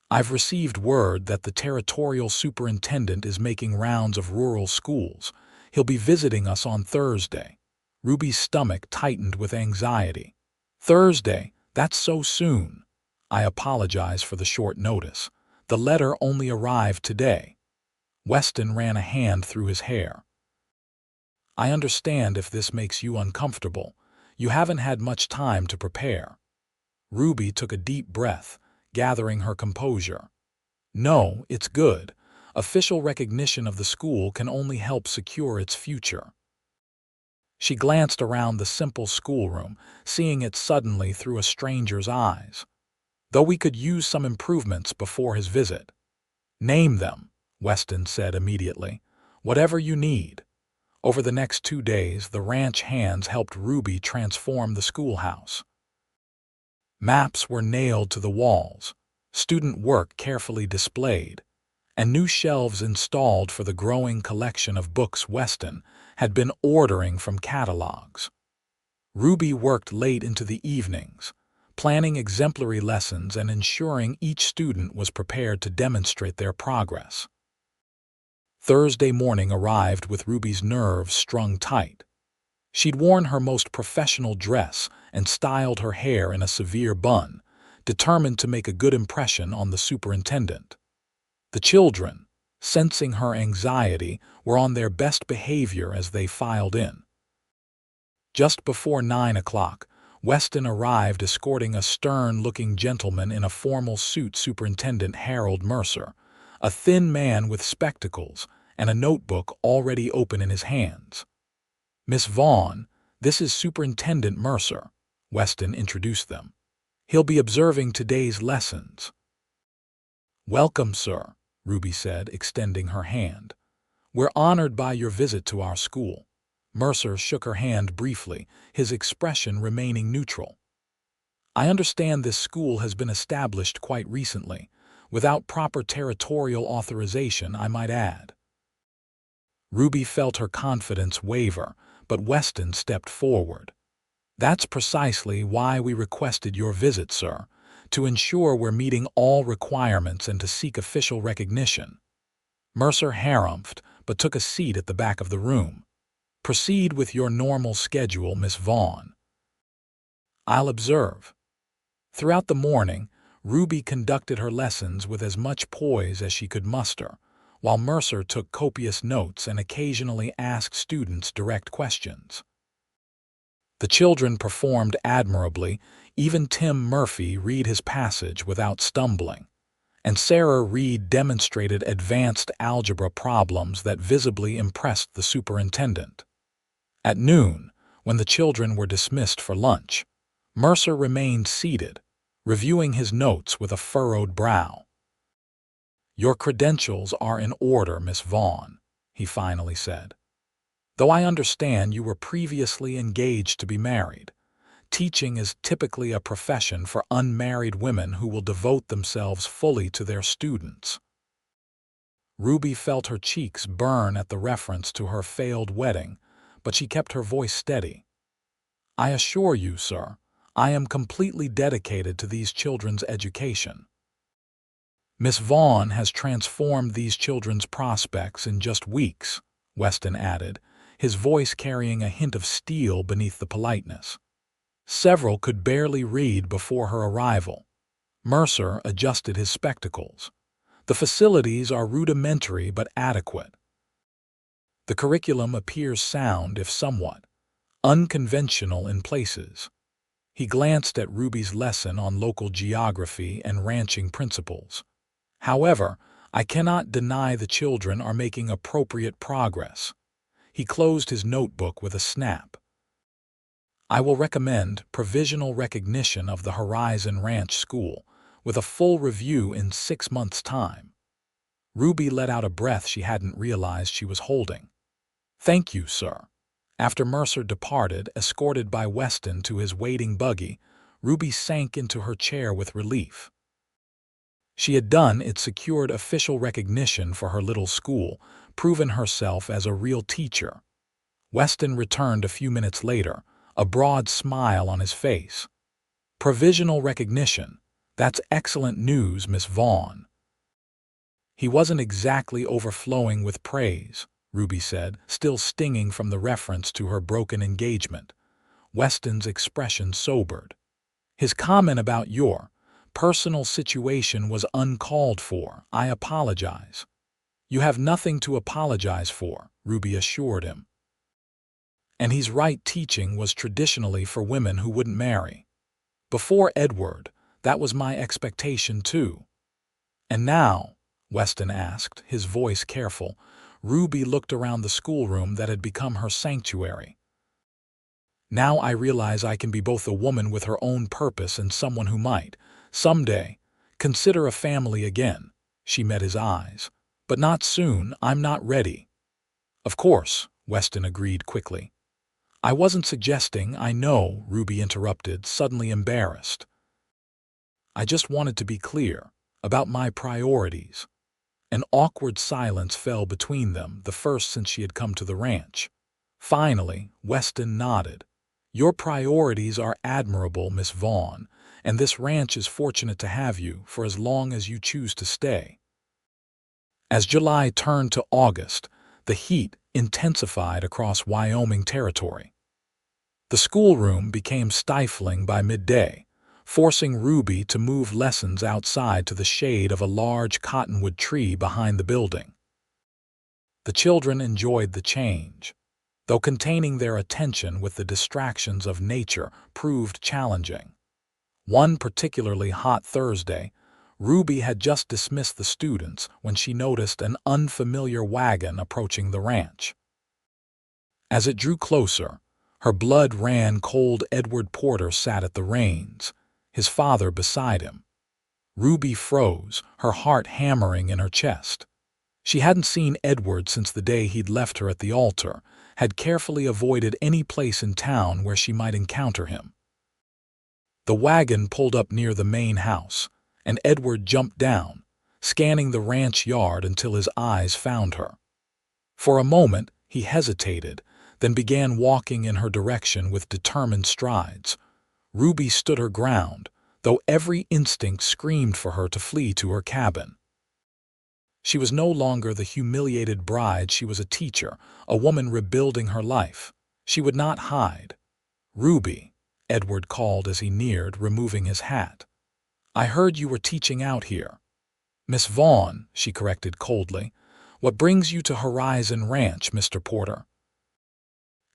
I've received word that the territorial superintendent is making rounds of rural schools. He'll be visiting us on Thursday. Ruby's stomach tightened with anxiety. Thursday? That's so soon. I apologize for the short notice. The letter only arrived today. Weston ran a hand through his hair. I understand if this makes you uncomfortable. You haven't had much time to prepare. Ruby took a deep breath, gathering her composure. No, it's good. Official recognition of the school can only help secure its future. She glanced around the simple schoolroom, seeing it suddenly through a stranger's eyes. Though we could use some improvements before his visit. Name them, Weston said immediately. Whatever you need. Over the next 2 days, the ranch hands helped Ruby transform the schoolhouse. Maps were nailed to the walls, student work carefully displayed, and new shelves installed for the growing collection of books Weston had been ordering from catalogs. Ruby worked late into the evenings, planning exemplary lessons and ensuring each student was prepared to demonstrate their progress. Thursday morning arrived with Ruby's nerves strung tight. She'd worn her most professional dress and styled her hair in a severe bun, determined to make a good impression on the superintendent. The children, sensing her anxiety, were on their best behavior as they filed in. Just before 9 o'clock, Weston arrived escorting a stern-looking gentleman in a formal suit, Superintendent Harold Mercer, a thin man with spectacles and a notebook already open in his hands. Miss Vaughn, this is Superintendent Mercer, Weston introduced them. He'll be observing today's lessons. Welcome, sir, Ruby said, extending her hand. We're honored by your visit to our school. Mercer shook her hand briefly, his expression remaining neutral. I understand this school has been established quite recently, without proper territorial authorization, I might add. Ruby felt her confidence waver, but Weston stepped forward. That's precisely why we requested your visit, sir, to ensure we're meeting all requirements and to seek official recognition. Mercer harumphed, but took a seat at the back of the room. Proceed with your normal schedule, Miss Vaughn. I'll observe. Throughout the morning, Ruby conducted her lessons with as much poise as she could muster, while Mercer took copious notes and occasionally asked students direct questions. The children performed admirably. Even Tim Murphy read his passage without stumbling, and Sarah Reed demonstrated advanced algebra problems that visibly impressed the superintendent. At noon, when the children were dismissed for lunch, Mercer remained seated, reviewing his notes with a furrowed brow. Your credentials are in order, Miss Vaughn, he finally said. Though I understand you were previously engaged to be married, teaching is typically a profession for unmarried women who will devote themselves fully to their students. Ruby felt her cheeks burn at the reference to her failed wedding, but she kept her voice steady. I assure you, sir, I am completely dedicated to these children's education. Miss Vaughn has transformed these children's prospects in just weeks, Weston added, his voice carrying a hint of steel beneath the politeness. Several could barely read before her arrival. Mercer adjusted his spectacles. The facilities are rudimentary but adequate. The curriculum appears sound, if somewhat unconventional in places. He glanced at Ruby's lesson on local geography and ranching principles. However, I cannot deny the children are making appropriate progress. He closed his notebook with a snap. I will recommend provisional recognition of the Horizon Ranch School, with a full review in 6 months' time. Ruby let out a breath she hadn't realized she was holding. Thank you, sir. After Mercer departed, escorted by Weston to his waiting buggy, Ruby sank into her chair with relief. She had done it, secured official recognition for her little school, proven herself as a real teacher. Weston returned a few minutes later, a broad smile on his face. Provisional recognition. That's excellent news, Miss Vaughn. He wasn't exactly overflowing with praise, Ruby said, still stinging from the reference to her broken engagement. Weston's expression sobered. His comment about your personal situation was uncalled for. I apologize. You have nothing to apologize for, Ruby assured him. And he's right, teaching was traditionally for women who wouldn't marry. Before Edward, that was my expectation too. And now, Weston asked, his voice careful. Ruby looked around the schoolroom that had become her sanctuary. Now I realize I can be both a woman with her own purpose and someone who might, someday, consider a family again. She met his eyes. But not soon. I'm not ready. Of course, Weston agreed quickly. I wasn't suggesting, I know, Ruby interrupted, suddenly embarrassed. I just wanted to be clear about my priorities. An awkward silence fell between them, the first since she had come to the ranch. Finally, Weston nodded. Your priorities are admirable, Miss Vaughn, and this ranch is fortunate to have you for as long as you choose to stay. As July turned to August, the heat intensified across Wyoming territory. The schoolroom became stifling by midday, forcing Ruby to move lessons outside to the shade of a large cottonwood tree behind the building. The children enjoyed the change, though containing their attention with the distractions of nature proved challenging. One particularly hot Thursday, Ruby had just dismissed the students when she noticed an unfamiliar wagon approaching the ranch. As it drew closer, her blood ran cold. Edward Porter sat at the reins, his father beside him. Ruby froze, her heart hammering in her chest. She hadn't seen Edward since the day he'd left her at the altar, had carefully avoided any place in town where she might encounter him. The wagon pulled up near the main house, and Edward jumped down, scanning the ranch yard until his eyes found her. For a moment, he hesitated, then began walking in her direction with determined strides. Ruby stood her ground, though every instinct screamed for her to flee to her cabin. She was no longer the humiliated bride. She was a teacher, a woman rebuilding her life. She would not hide. Ruby, Edward called as he neared, removing his hat. I heard you were teaching out here. Miss Vaughn, she corrected coldly. What brings you to Horizon Ranch, Mr. Porter?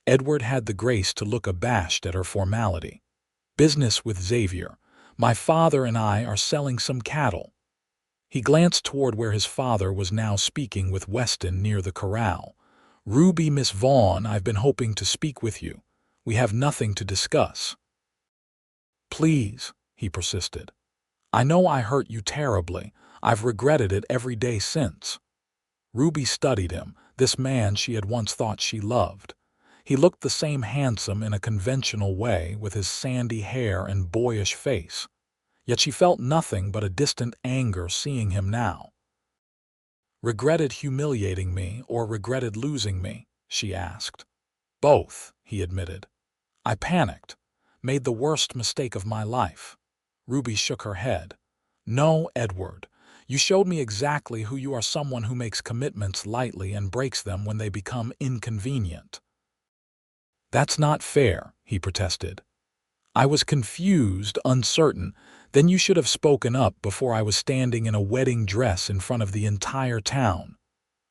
Edward had the grace to look abashed at her formality. Business with Xavier. My father and I are selling some cattle. He glanced toward where his father was now speaking with Weston near the corral. Ruby, Miss Vaughn, I've been hoping to speak with you. We have nothing to discuss. Please, he persisted. I know I hurt you terribly. I've regretted it every day since. Ruby studied him, this man she had once thought she loved. He looked the same handsome in a conventional way, with his sandy hair and boyish face. Yet she felt nothing but a distant anger seeing him now. Regretted humiliating me or regretted losing me? She asked. Both, he admitted. I panicked, made the worst mistake of my life. Ruby shook her head. No, Edward, You showed me exactly who you are, someone who makes commitments lightly and breaks them when they become inconvenient. That's not fair, he protested. I was confused, uncertain. Then you should have spoken up before I was standing in a wedding dress in front of the entire town.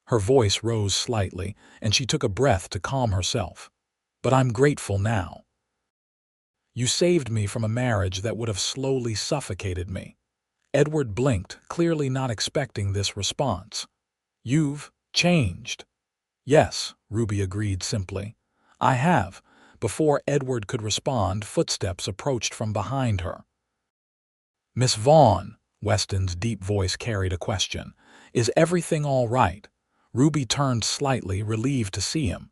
Her voice rose slightly, and she took a breath to calm herself. But I'm grateful now. You saved me from a marriage that would have slowly suffocated me. Edward blinked, clearly not expecting this response. You've changed. Yes, Ruby agreed simply. I have. Before Edward could respond, footsteps approached from behind her. Miss Vaughn, Weston's deep voice carried a question. Is everything all right? Ruby turned slightly, relieved to see him.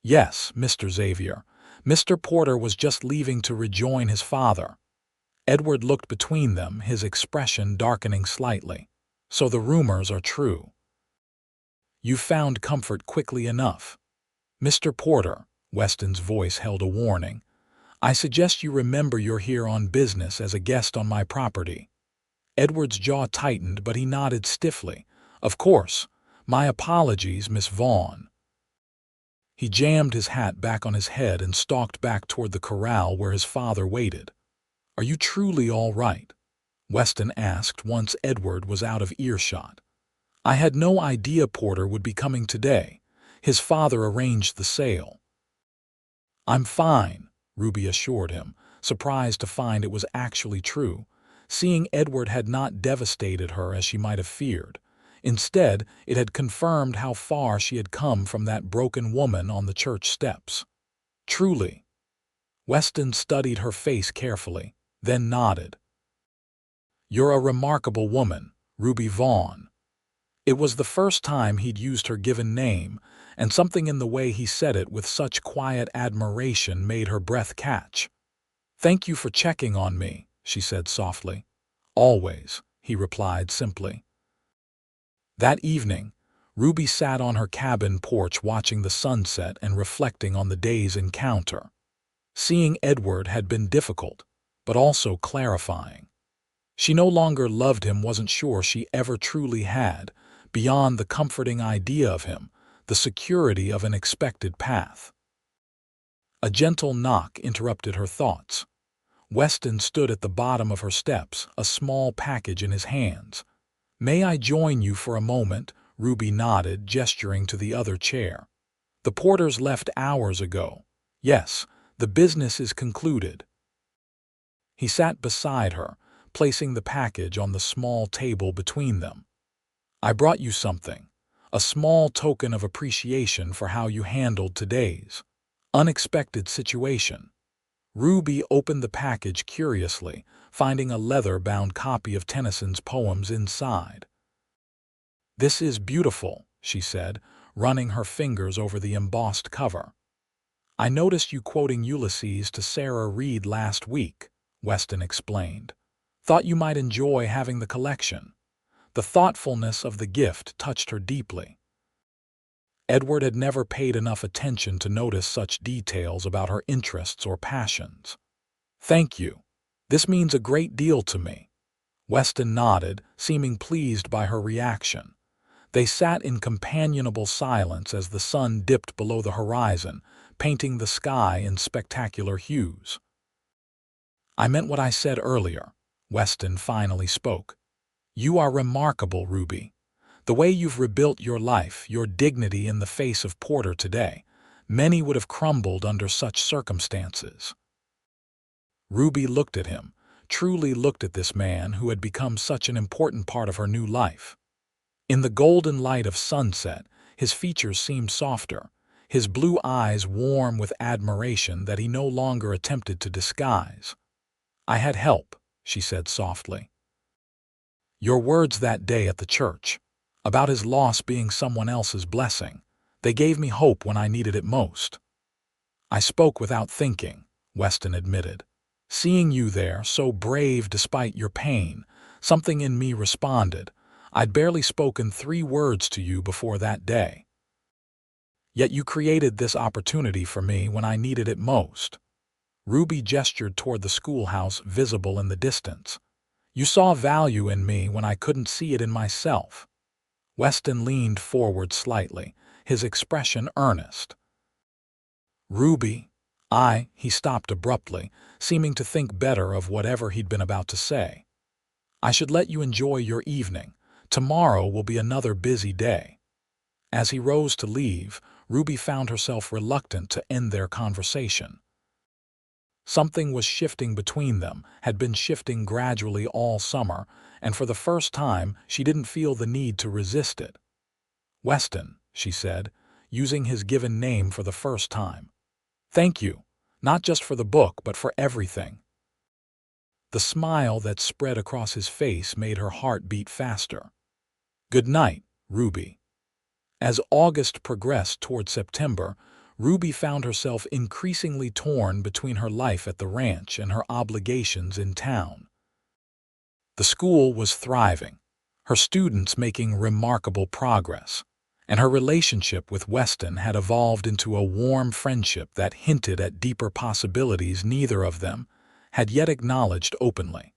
Yes, Mr. Xavier. Mr. Porter was just leaving to rejoin his father. Edward looked between them, his expression darkening slightly. So the rumors are true. You found comfort quickly enough. Mr. Porter, Weston's voice held a warning. I suggest you remember you're here on business as a guest on my property. Edward's jaw tightened, but he nodded stiffly. Of course. My apologies, Miss Vaughn. He jammed his hat back on his head and stalked back toward the corral where his father waited. Are you truly all right? Weston asked once Edward was out of earshot. I had no idea Porter would be coming today. His father arranged the sale. I'm fine, Ruby assured him, surprised to find it was actually true. Seeing Edward had not devastated her as she might have feared. Instead, it had confirmed how far she had come from that broken woman on the church steps. Truly. Weston studied her face carefully, then nodded. You're a remarkable woman, Ruby Vaughn. It was the first time he'd used her given name, and something in the way he said it with such quiet admiration made her breath catch. Thank you for checking on me, she said softly. Always, he replied simply. That evening, Ruby sat on her cabin porch watching the sunset and reflecting on the day's encounter. Seeing Edward had been difficult, but also clarifying. She no longer loved him, wasn't sure she ever truly had, beyond the comforting idea of him, the security of an expected path. A gentle knock interrupted her thoughts. Weston stood at the bottom of her steps, a small package in his hands. May I join you for a moment? Ruby nodded, gesturing to the other chair. The Porters left hours ago. Yes, the business is concluded. He sat beside her, placing the package on the small table between them. I brought you something, a small token of appreciation for how you handled today's unexpected situation. Ruby opened the package curiously, finding a leather-bound copy of Tennyson's poems inside. This is beautiful, she said, running her fingers over the embossed cover. I noticed you quoting Ulysses to Sarah Reed last week, Weston explained. Thought you might enjoy having the collection. The thoughtfulness of the gift touched her deeply. Edward had never paid enough attention to notice such details about her interests or passions. Thank you. This means a great deal to me. Weston nodded, seeming pleased by her reaction. They sat in companionable silence as the sun dipped below the horizon, painting the sky in spectacular hues. I meant what I said earlier, Weston finally spoke. You are remarkable, Ruby. The way you've rebuilt your life, your dignity in the face of Porter today. Many would have crumbled under such circumstances. Ruby looked at him, truly looked at this man who had become such an important part of her new life. In the golden light of sunset, his features seemed softer, his blue eyes warm with admiration that he no longer attempted to disguise. I had help, she said softly. Your words that day at the church, about his loss being someone else's blessing, they gave me hope when I needed it most. I spoke without thinking, Weston admitted. Seeing you there, so brave despite your pain, something in me responded. I'd barely spoken 3 words to you before that day. Yet you created this opportunity for me when I needed it most. Ruby gestured toward the schoolhouse visible in the distance. You saw value in me when I couldn't see it in myself." Weston leaned forward slightly, his expression earnest. "Ruby, he stopped abruptly, seeming to think better of whatever he'd been about to say. "I should let you enjoy your evening. Tomorrow will be another busy day." As he rose to leave, Ruby found herself reluctant to end their conversation. Something was shifting between them, had been shifting gradually all summer, and for the first time she didn't feel the need to resist it. "Weston," she said, using his given name for the first time. "Thank you, not just for the book, but for everything." The smile that spread across his face made her heart beat faster. "Good night, Ruby." As August progressed toward September, Ruby found herself increasingly torn between her life at the ranch and her obligations in town. The school was thriving, her students making remarkable progress, and her relationship with Weston had evolved into a warm friendship that hinted at deeper possibilities neither of them had yet acknowledged openly.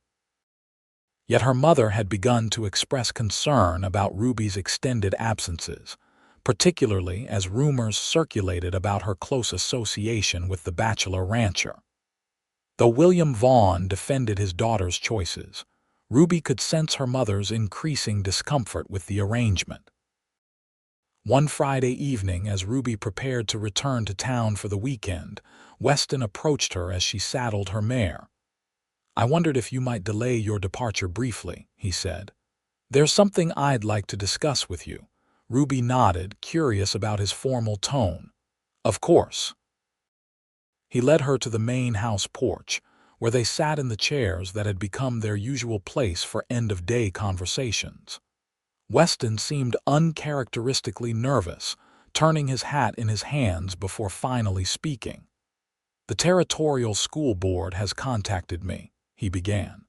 Yet her mother had begun to express concern about Ruby's extended absences, particularly as rumors circulated about her close association with the bachelor rancher. Though William Vaughn defended his daughter's choices, Ruby could sense her mother's increasing discomfort with the arrangement. One Friday evening, as Ruby prepared to return to town for the weekend, Weston approached her as she saddled her mare. "I wondered if you might delay your departure briefly," he said. "There's something I'd like to discuss with you." Ruby nodded, curious about his formal tone. "Of course." He led her to the main house porch, where they sat in the chairs that had become their usual place for end-of-day conversations. Weston seemed uncharacteristically nervous, turning his hat in his hands before finally speaking. "The Territorial School Board has contacted me," he began.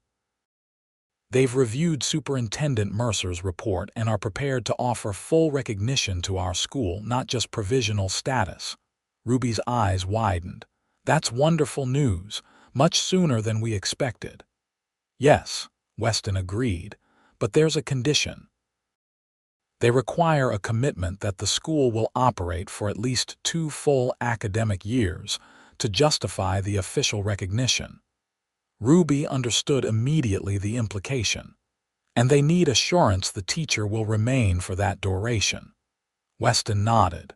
"They've reviewed Superintendent Mercer's report and are prepared to offer full recognition to our school, not just provisional status." Ruby's eyes widened. "That's wonderful news, much sooner than we expected." "Yes," Weston agreed, "but there's a condition. They require a commitment that the school will operate for at least 2 full academic years to justify the official recognition." Ruby understood immediately the implication. "And they need assurance the teacher will remain for that duration." Weston nodded.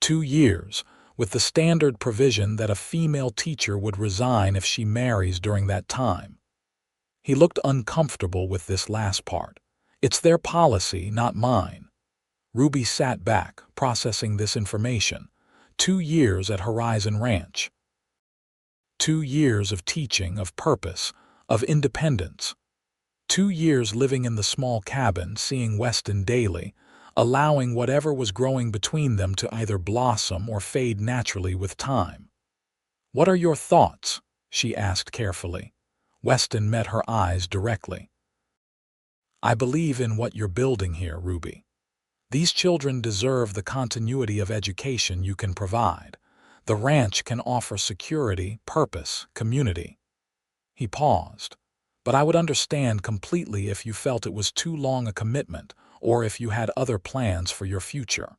2 years, with the standard provision that a female teacher would resign if she marries during that time. He looked uncomfortable with this last part. "It's their policy, not mine." Ruby sat back, processing this information. 2 years at Horizon Ranch. 2 years of teaching, of purpose, of independence. 2 years living in the small cabin, seeing Weston daily, allowing whatever was growing between them to either blossom or fade naturally with time. "What are your thoughts?" she asked carefully. Weston met her eyes directly. "I believe in what you're building here, Ruby. These children deserve the continuity of education you can provide. The ranch can offer security, purpose, community." He paused. "But I would understand completely if you felt it was too long a commitment, or if you had other plans for your future."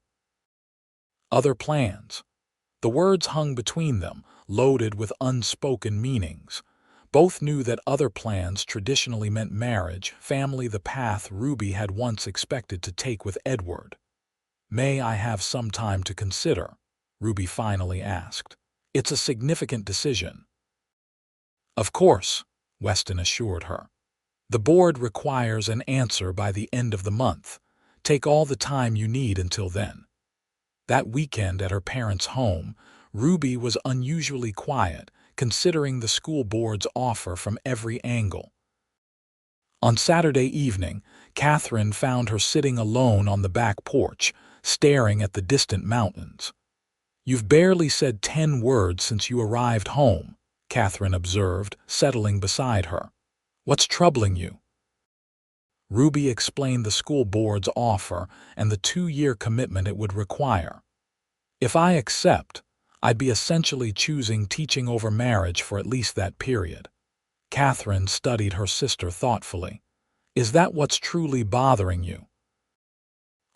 Other plans. The words hung between them, loaded with unspoken meanings. Both knew that other plans traditionally meant marriage, family, the path Ruby had once expected to take with Edward. "May I have some time to consider?" Ruby finally asked. "It's a significant decision." "Of course," Weston assured her. "The board requires an answer by the end of the month. Take all the time you need until then." That weekend at her parents' home, Ruby was unusually quiet, considering the school board's offer from every angle. On Saturday evening, Catherine found her sitting alone on the back porch, staring at the distant mountains. "You've barely said 10 words since you arrived home," Catherine observed, settling beside her. "What's troubling you?" Ruby explained the school board's offer and the 2-year commitment it would require. "If I accept, I'd be essentially choosing teaching over marriage for at least that period." Catherine studied her sister thoughtfully. Is that what's truly bothering you?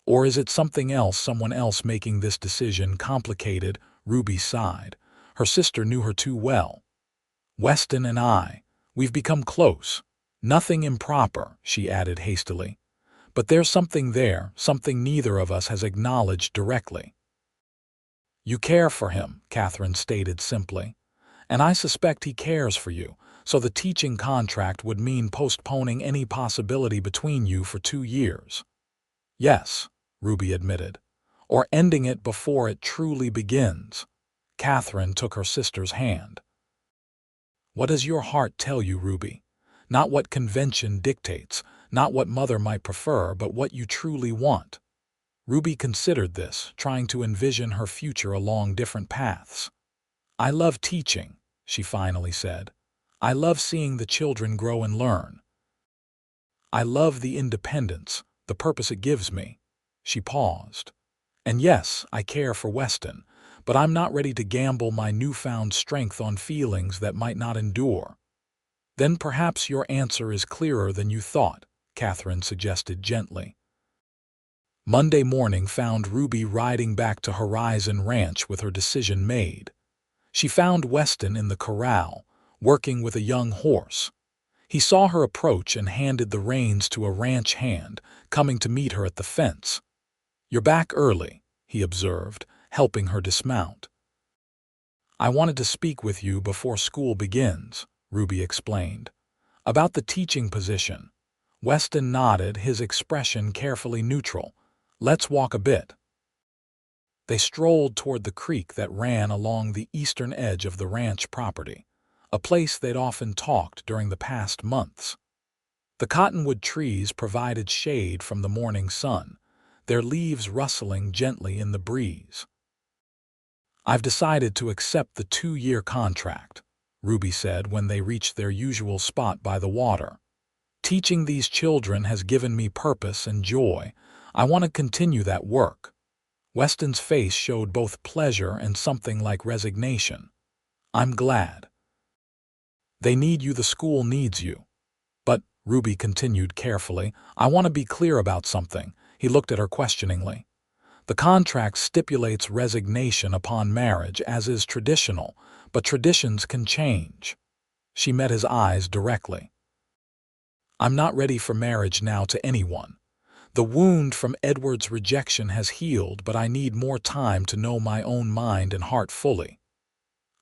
Or is it something else, someone else making this decision complicated? Ruby sighed. Her sister knew her too well. Weston and we've become close. Nothing improper, she added hastily. But there's something there, something neither of us has acknowledged directly. You care for him, Catherine stated simply. And I suspect he cares for you, so the teaching contract would mean postponing any possibility between you for 2 years. Yes, Ruby admitted, or ending it before it truly begins. Catherine took her sister's hand. What does your heart tell you, Ruby? Not what convention dictates, not what mother might prefer, but what you truly want. Ruby considered this, trying to envision her future along different paths. I love teaching, she finally said. I love seeing the children grow and learn. I love the independence, the purpose it gives me. She paused. And yes, I care for Weston, but I'm not ready to gamble my newfound strength on feelings that might not endure. Then perhaps your answer is clearer than you thought, Catherine suggested gently. Monday morning found Ruby riding back to Horizon Ranch with her decision made. She found Weston in the corral, working with a young horse. He saw her approach and handed the reins to a ranch hand, coming to meet her at the fence. You're back early, he observed, helping her dismount. I wanted to speak with you before school begins, Ruby explained. About the teaching position. Weston nodded, his expression carefully neutral. Let's walk a bit. They strolled toward the creek that ran along the eastern edge of the ranch property, a place they'd often talked during the past months. The cottonwood trees provided shade from the morning sun, their leaves rustling gently in the breeze. I've decided to accept the 2-year contract, Ruby said when they reached their usual spot by the water. Teaching these children has given me purpose and joy. I want to continue that work. Weston's face showed both pleasure and something like resignation. I'm glad. They need you, the school needs you. But, Ruby continued carefully, I want to be clear about something. He looked at her questioningly. The contract stipulates resignation upon marriage, as is traditional, but traditions can change. She met his eyes directly. I'm not ready for marriage now to anyone. The wound from Edward's rejection has healed, but I need more time to know my own mind and heart fully.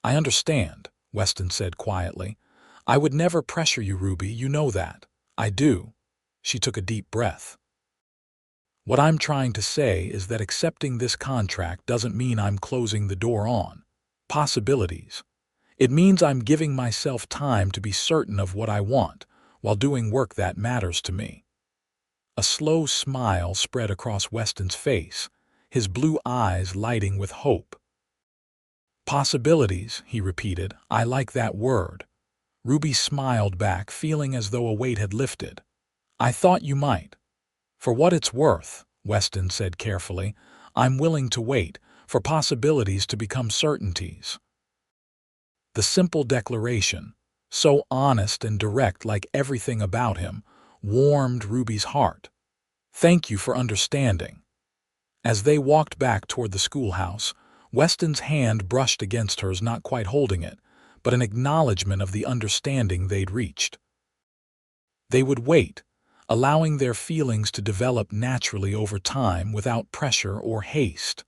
I understand, Weston said quietly. I would never pressure you, Ruby, you know that. I do. She took a deep breath. What I'm trying to say is that accepting this contract doesn't mean I'm closing the door on possibilities. It means I'm giving myself time to be certain of what I want, while doing work that matters to me. A slow smile spread across Weston's face, his blue eyes lighting with hope. Possibilities, he repeated. I like that word. Ruby smiled back, feeling as though a weight had lifted. I thought you might. For what it's worth, Weston said carefully, I'm willing to wait for possibilities to become certainties. The simple declaration, so honest and direct like everything about him, warmed Ruby's heart. Thank you for understanding. As they walked back toward the schoolhouse, Weston's hand brushed against hers, not quite holding it, but an acknowledgement of the understanding they'd reached. They would wait, allowing their feelings to develop naturally over time without pressure or haste.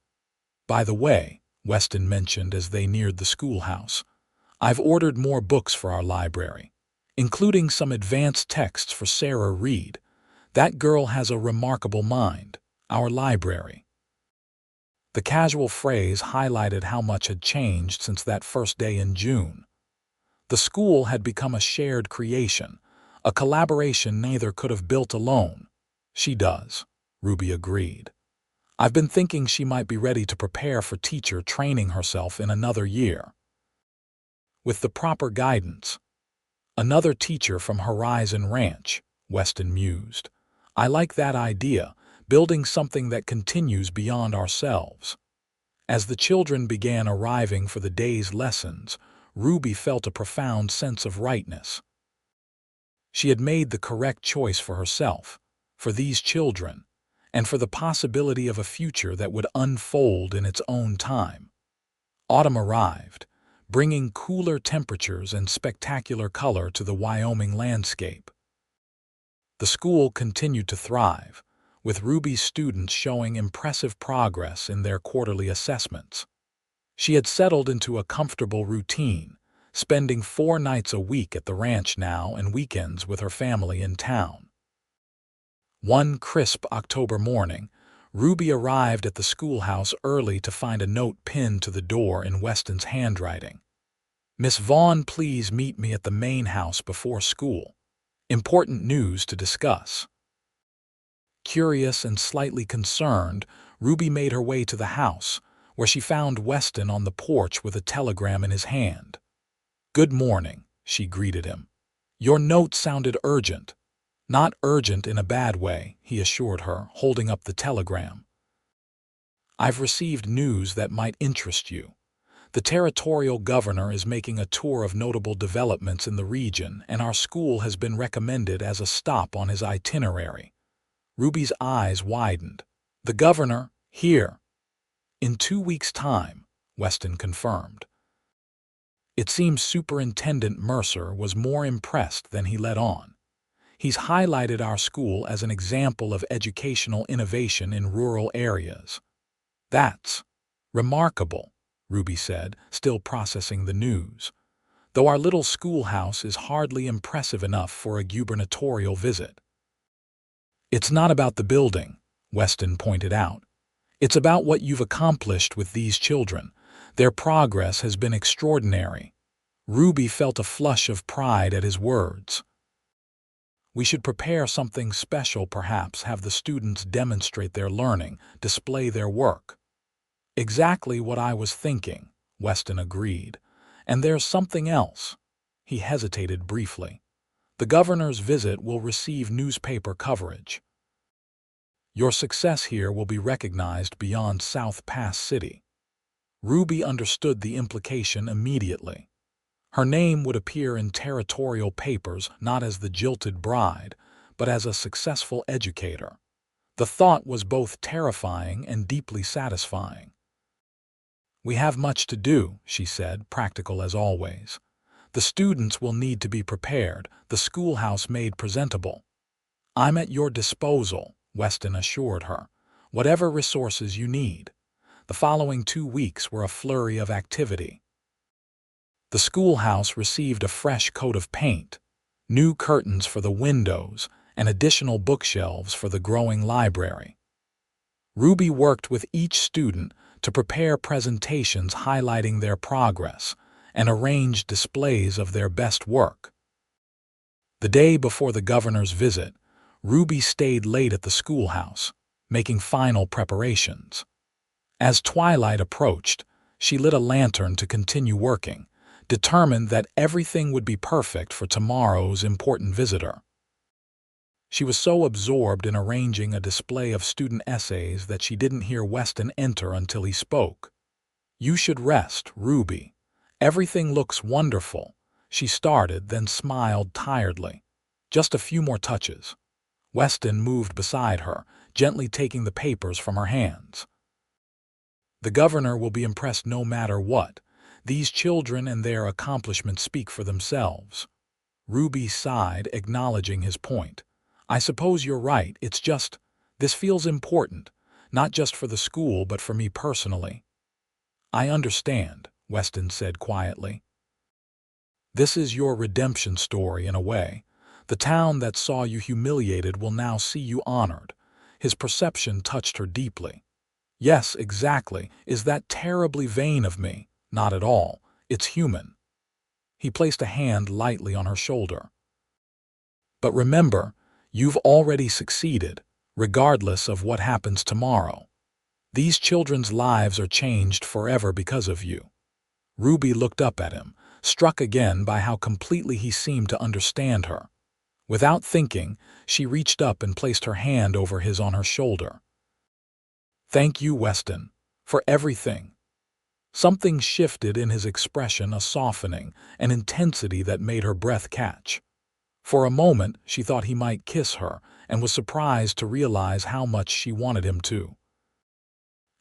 By the way, Weston mentioned as they neared the schoolhouse, I've ordered more books for our library, including some advanced texts for Sarah Reed. That girl has a remarkable mind. Our library. The casual phrase highlighted how much had changed since that first day in June. The school had become a shared creation, a collaboration neither could have built alone. She does, Ruby agreed. I've been thinking she might be ready to prepare for teacher training herself in another year. With the proper guidance. Another teacher from Horizon Ranch, Weston mused. I like that idea, building something that continues beyond ourselves. As the children began arriving for the day's lessons, Ruby felt a profound sense of rightness. She had made the correct choice for herself, for these children, and for the possibility of a future that would unfold in its own time. Autumn arrived, bringing cooler temperatures and spectacular color to the Wyoming landscape. The school continued to thrive, with Ruby's students showing impressive progress in their quarterly assessments. She had settled into a comfortable routine, spending 4 nights a week at the ranch now and weekends with her family in town. One crisp October morning, Ruby arrived at the schoolhouse early to find a note pinned to the door in Weston's handwriting. "Miss Vaughn, please meet me at the main house before school. Important news to discuss." Curious and slightly concerned, Ruby made her way to the house, where she found Weston on the porch with a telegram in his hand. "Good morning," she greeted him. "Your note sounded urgent." "Not urgent in a bad way," he assured her, holding up the telegram. "I've received news that might interest you. The territorial governor is making a tour of notable developments in the region, and our school has been recommended as a stop on his itinerary." Ruby's eyes widened. "The governor, here?" "In 2 weeks' time," Weston confirmed. It seems Superintendent Mercer was more impressed than he let on. "He's highlighted our school as an example of educational innovation in rural areas." "That's remarkable," Ruby said, still processing the news. "Though our little schoolhouse is hardly impressive enough for a gubernatorial visit." "It's not about the building," Weston pointed out. "It's about what you've accomplished with these children. Their progress has been extraordinary." Ruby felt a flush of pride at his words. "We should prepare something special, perhaps have the students demonstrate their learning, display their work." "Exactly what I was thinking," Weston agreed. "And there's something else." He hesitated briefly. "The governor's visit will receive newspaper coverage. Your success here will be recognized beyond South Pass City." Ruby understood the implication immediately. Her name would appear in territorial papers not as the jilted bride, but as a successful educator. The thought was both terrifying and deeply satisfying. "We have much to do," she said, practical as always. "The students will need to be prepared, the schoolhouse made presentable." "I'm at your disposal," Weston assured her. "Whatever resources you need." The following 2 weeks were a flurry of activity. The schoolhouse received a fresh coat of paint, new curtains for the windows, and additional bookshelves for the growing library. Ruby worked with each student to prepare presentations highlighting their progress and arrange displays of their best work. The day before the governor's visit, Ruby stayed late at the schoolhouse, making final preparations. As twilight approached, she lit a lantern to continue working, determined that everything would be perfect for tomorrow's important visitor. She was so absorbed in arranging a display of student essays that she didn't hear Weston enter until he spoke. "You should rest, Ruby. Everything looks wonderful," she started, then smiled tiredly. "Just a few more touches." Weston moved beside her, gently taking the papers from her hands. "The governor will be impressed no matter what. These children and their accomplishments speak for themselves." Ruby sighed, acknowledging his point. "I suppose you're right. It's just, this feels important, not just for the school but for me personally." "I understand," Weston said quietly. "This is your redemption story in a way. The town that saw you humiliated will now see you honored." His perception touched her deeply. "Yes, exactly. Is that terribly vain of me? Not at all. It's human." He placed a hand lightly on her shoulder. "But remember, you've already succeeded, regardless of what happens tomorrow. These children's lives are changed forever because of you." Ruby looked up at him, struck again by how completely he seemed to understand her. Without thinking, she reached up and placed her hand over his on her shoulder. "Thank you, Weston, for everything." Something shifted in his expression, a softening, an intensity that made her breath catch. For a moment, she thought he might kiss her and was surprised to realize how much she wanted him to.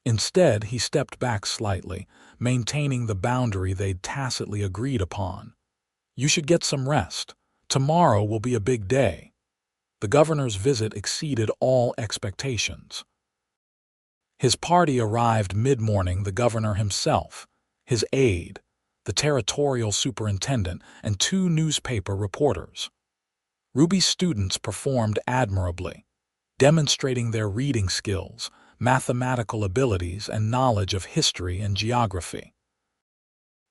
Instead, he stepped back slightly, maintaining the boundary they'd tacitly agreed upon. You should get some rest. Tomorrow will be a big day. The governor's visit exceeded all expectations. His party arrived mid-morning, the governor himself, his aide, the territorial superintendent, and 2 newspaper reporters. Ruby's students performed admirably, demonstrating their reading skills, mathematical abilities, and knowledge of history and geography.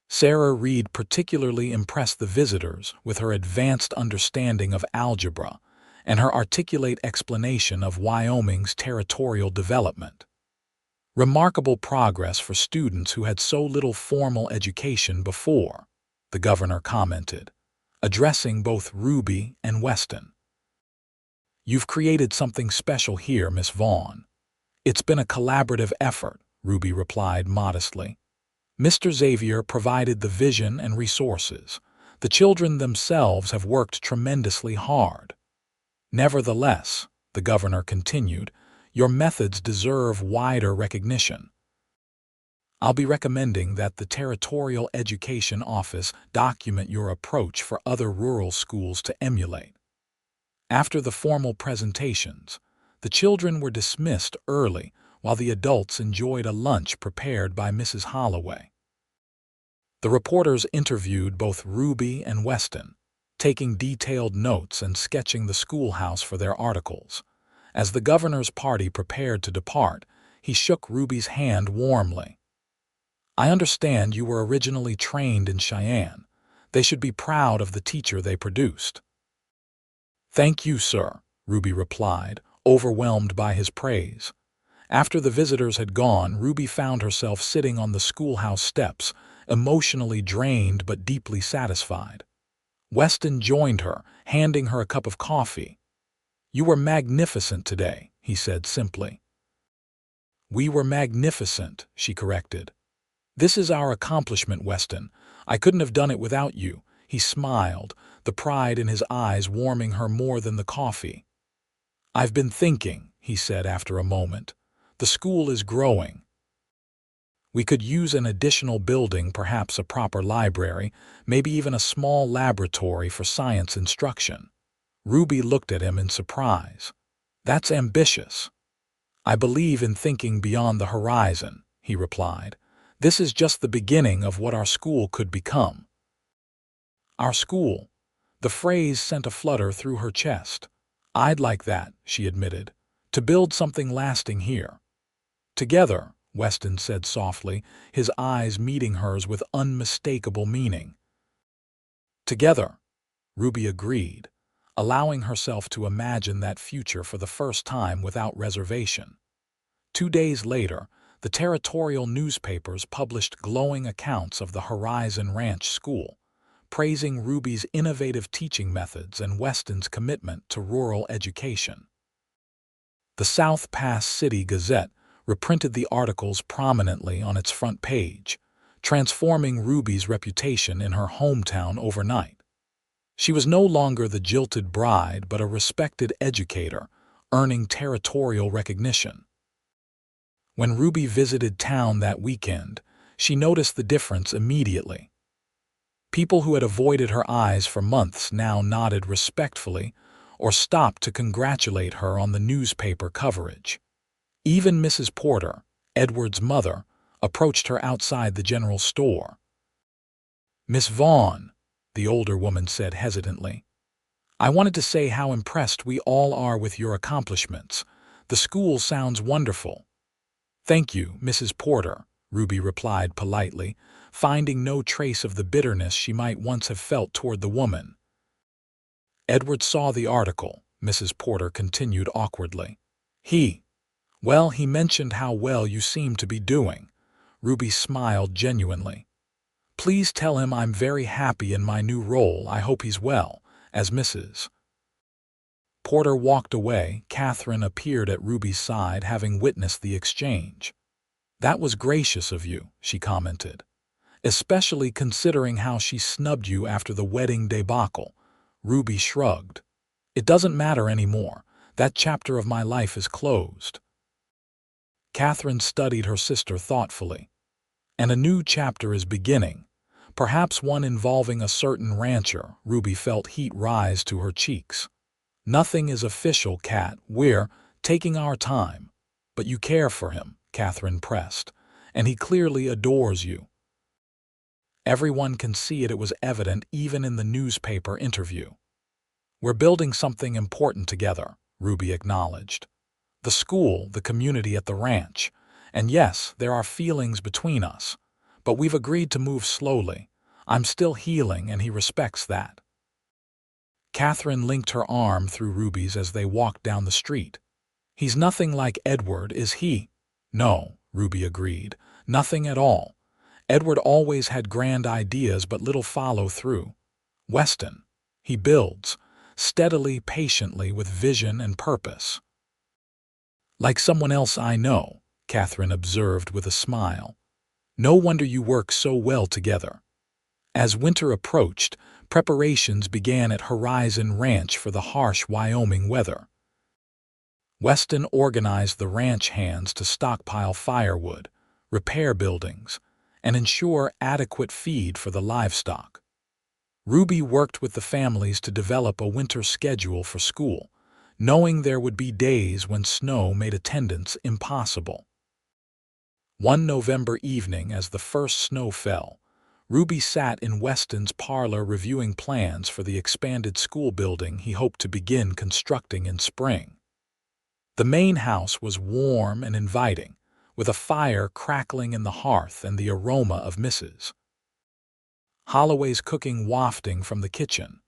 Sarah Reed particularly impressed the visitors with her advanced understanding of algebra and her articulate explanation of Wyoming's territorial development. Remarkable progress for students who had so little formal education before, the governor commented, addressing both Ruby and Weston. You've created something special here, Miss Vaughn. It's been a collaborative effort, Ruby replied modestly. Mr. Xavier provided the vision and resources. The children themselves have worked tremendously hard. Nevertheless, the governor continued, your methods deserve wider recognition. I'll be recommending that the Territorial Education Office document your approach for other rural schools to emulate. After the formal presentations, the children were dismissed early while the adults enjoyed a lunch prepared by Mrs. Holloway. The reporters interviewed both Ruby and Weston, taking detailed notes and sketching the schoolhouse for their articles. As the governor's party prepared to depart, he shook Ruby's hand warmly. I understand you were originally trained in Cheyenne. They should be proud of the teacher they produced. Thank you, sir, Ruby replied, overwhelmed by his praise. After the visitors had gone, Ruby found herself sitting on the schoolhouse steps, emotionally drained but deeply satisfied. Weston joined her, handing her a cup of coffee. You were magnificent today, he said simply. We were magnificent, she corrected. This is our accomplishment, Weston. I couldn't have done it without you. He smiled, the pride in his eyes warming her more than the coffee. I've been thinking, he said after a moment. The school is growing. We could use an additional building, perhaps a proper library, maybe even a small laboratory for science instruction. Ruby looked at him in surprise. That's ambitious. I believe in thinking beyond the horizon, he replied. This is just the beginning of what our school could become. Our school. The phrase sent a flutter through her chest. I'd like that, she admitted, to build something lasting here. Together, Weston said softly, his eyes meeting hers with unmistakable meaning. Together, Ruby agreed, allowing herself to imagine that future for the first time without reservation. 2 days later, the territorial newspapers published glowing accounts of the Horizon Ranch School, praising Ruby's innovative teaching methods and Weston's commitment to rural education. The South Pass City Gazette reprinted the articles prominently on its front page, transforming Ruby's reputation in her hometown overnight. She was no longer the jilted bride but a respected educator, earning territorial recognition. When Ruby visited town that weekend, she noticed the difference immediately. People who had avoided her eyes for months now nodded respectfully or stopped to congratulate her on the newspaper coverage. Even Mrs. Porter, Edward's mother, approached her outside the general store. Miss Vaughn, the older woman said hesitantly, I wanted to say how impressed we all are with your accomplishments. The school sounds wonderful. Thank you, Mrs. Porter, Ruby replied politely, finding no trace of the bitterness she might once have felt toward the woman. Edward saw the article, Mrs. Porter continued awkwardly. Well, he mentioned how well you seem to be doing. Ruby smiled genuinely. Please tell him I'm very happy in my new role. I hope he's well. As Mrs. Porter walked away, Catherine appeared at Ruby's side, having witnessed the exchange. That was gracious of you, she commented, especially considering how she snubbed you after the wedding debacle. Ruby shrugged. It doesn't matter anymore. That chapter of my life is closed. Catherine studied her sister thoughtfully. And a new chapter is beginning, perhaps one involving a certain rancher. Ruby felt heat rise to her cheeks. Nothing is official, Cat. We're taking our time. But you care for him, Catherine pressed, and he clearly adores you. Everyone can see it. It was evident even in the newspaper interview. We're building something important together, Ruby acknowledged. The school, the community at the ranch. And yes, there are feelings between us. But we've agreed to move slowly. I'm still healing, and he respects that. Catherine linked her arm through Ruby's as they walked down the street. He's nothing like Edward, is he? No, Ruby agreed. Nothing at all. Edward always had grand ideas but little follow-through. Weston, he builds, steadily, patiently, with vision and purpose. Like someone else I know, Catherine observed with a smile. No wonder you work so well together. As winter approached, preparations began at Horizon Ranch for the harsh Wyoming weather. Weston organized the ranch hands to stockpile firewood, repair buildings, and ensure adequate feed for the livestock. Ruby worked with the families to develop a winter schedule for school, knowing there would be days when snow made attendance impossible. One November evening, as the first snow fell, Ruby sat in Weston's parlor reviewing plans for the expanded school building he hoped to begin constructing in spring. The main house was warm and inviting, with a fire crackling in the hearth and the aroma of Mrs. Holloway's cooking wafting from the kitchen.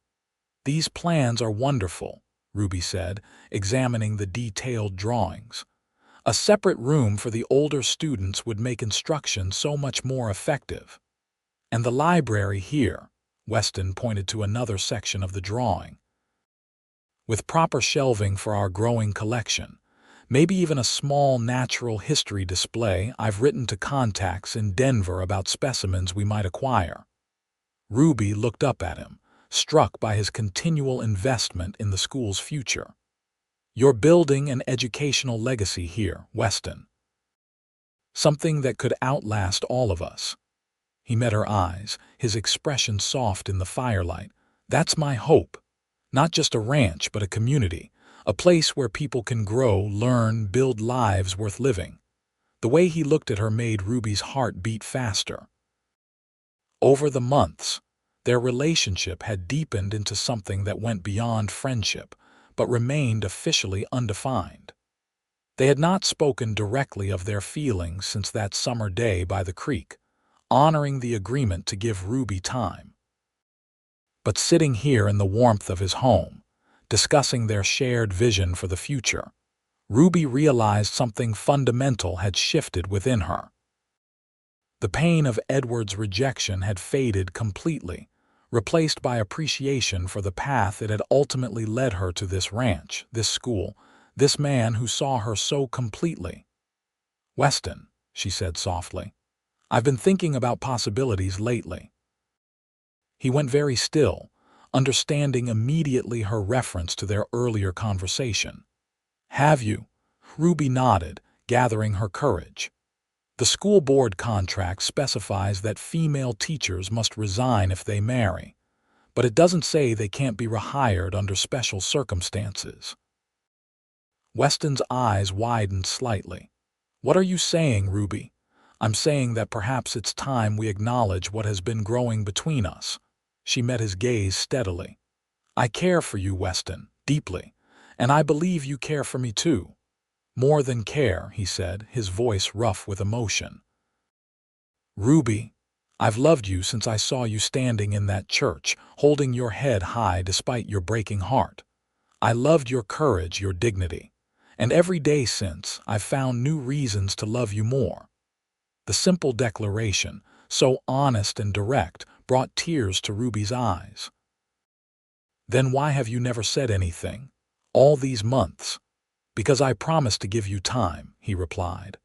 These plans are wonderful, Ruby said, examining the detailed drawings. A separate room for the older students would make instruction so much more effective. And the library here, Weston pointed to another section of the drawing. With proper shelving for our growing collection, maybe even a small natural history display. I've written to contacts in Denver about specimens we might acquire. Ruby looked up at him, struck by his continual investment in the school's future. You're building an educational legacy here, Weston. Something that could outlast all of us. He met her eyes, his expression soft in the firelight. That's my hope. Not just a ranch, but a community. A place where people can grow, learn, build lives worth living. The way he looked at her made Ruby's heart beat faster. Over the months, their relationship had deepened into something that went beyond friendship, but remained officially undefined. They had not spoken directly of their feelings since that summer day by the creek, honoring the agreement to give Ruby time. But sitting here in the warmth of his home, discussing their shared vision for the future, Ruby realized something fundamental had shifted within her. The pain of Edward's rejection had faded completely, replaced by appreciation for the path it had ultimately led her to this ranch, this school, this man who saw her so completely. Weston, she said softly, I've been thinking about possibilities lately. He went very still, understanding immediately her reference to their earlier conversation. Have you? Ruby nodded, gathering her courage. The school board contract specifies that female teachers must resign if they marry, but it doesn't say they can't be rehired under special circumstances. Weston's eyes widened slightly. What are you saying, Ruby? I'm saying that perhaps it's time we acknowledge what has been growing between us. She met his gaze steadily. I care for you, Weston, deeply, and I believe you care for me too. More than care, he said, his voice rough with emotion. Ruby, I've loved you since I saw you standing in that church, holding your head high despite your breaking heart. I loved your courage, your dignity, and every day since, I've found new reasons to love you more. The simple declaration, so honest and direct, brought tears to Ruby's eyes. Then why have you never said anything? All these months? Because I promised to give you time, he replied.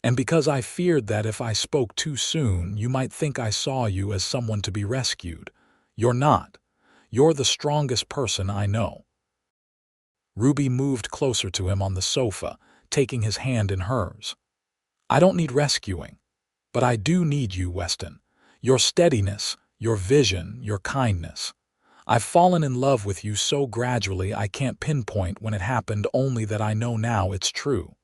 And because I feared that if I spoke too soon, you might think I saw you as someone to be rescued. You're not. You're the strongest person I know." Ruby moved closer to him on the sofa, taking his hand in hers. "I don't need rescuing, but I do need you, Weston. Your steadiness, your vision, your kindness. I've fallen in love with you so gradually I can't pinpoint when it happened, only that I know now it's true."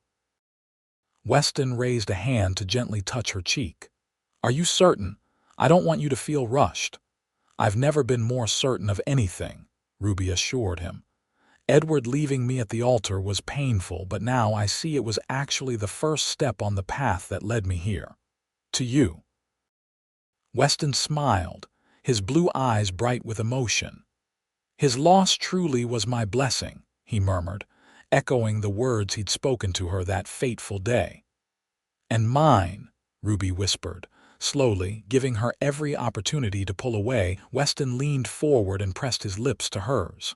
Weston raised a hand to gently touch her cheek. "Are you certain? I don't want you to feel rushed." "I've never been more certain of anything," Ruby assured him. "Edward leaving me at the altar was painful, but now I see it was actually the first step on the path that led me here. To you." Weston smiled, his blue eyes bright with emotion. "His loss truly was my blessing," he murmured, echoing the words he'd spoken to her that fateful day. "And mine," Ruby whispered, slowly, giving her every opportunity to pull away. Weston leaned forward and pressed his lips to hers.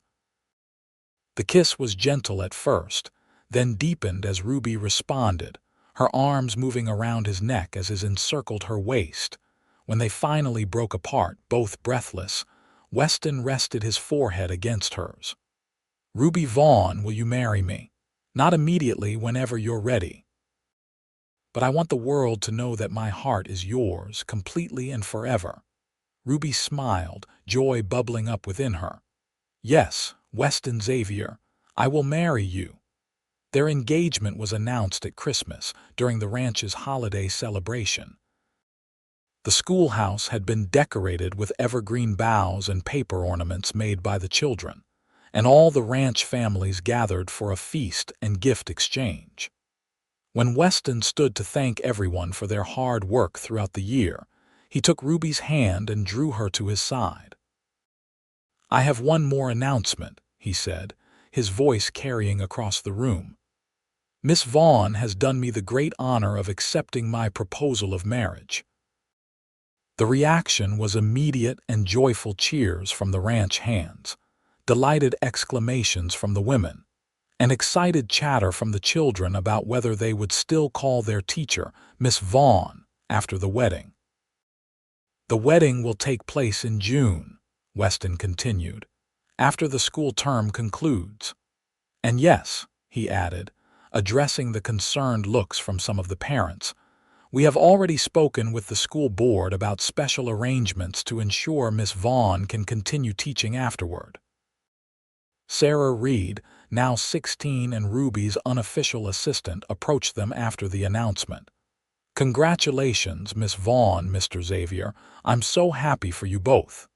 The kiss was gentle at first, then deepened as Ruby responded, her arms moving around his neck as his encircled her waist. When they finally broke apart, both breathless, Weston rested his forehead against hers. "Ruby Vaughn, will you marry me? Not immediately, whenever you're ready. But I want the world to know that my heart is yours, completely and forever." Ruby smiled, joy bubbling up within her. "Yes, Weston Xavier, I will marry you." Their engagement was announced at Christmas, during the ranch's holiday celebration. The schoolhouse had been decorated with evergreen boughs and paper ornaments made by the children, and all the ranch families gathered for a feast and gift exchange. When Weston stood to thank everyone for their hard work throughout the year, he took Ruby's hand and drew her to his side. "I have one more announcement," he said, his voice carrying across the room. "Miss Vaughn has done me the great honor of accepting my proposal of marriage." The reaction was immediate, and joyful cheers from the ranch hands, delighted exclamations from the women, and excited chatter from the children about whether they would still call their teacher Miss Vaughn after the wedding. "The wedding will take place in June," Weston continued, "after the school term concludes. And yes," he added, addressing the concerned looks from some of the parents, "we have already spoken with the school board about special arrangements to ensure Miss Vaughn can continue teaching afterward." Sarah Reed, now 16 and Ruby's unofficial assistant, approached them after the announcement. "Congratulations, Miss Vaughn, Mr. Xavier. I'm so happy for you both."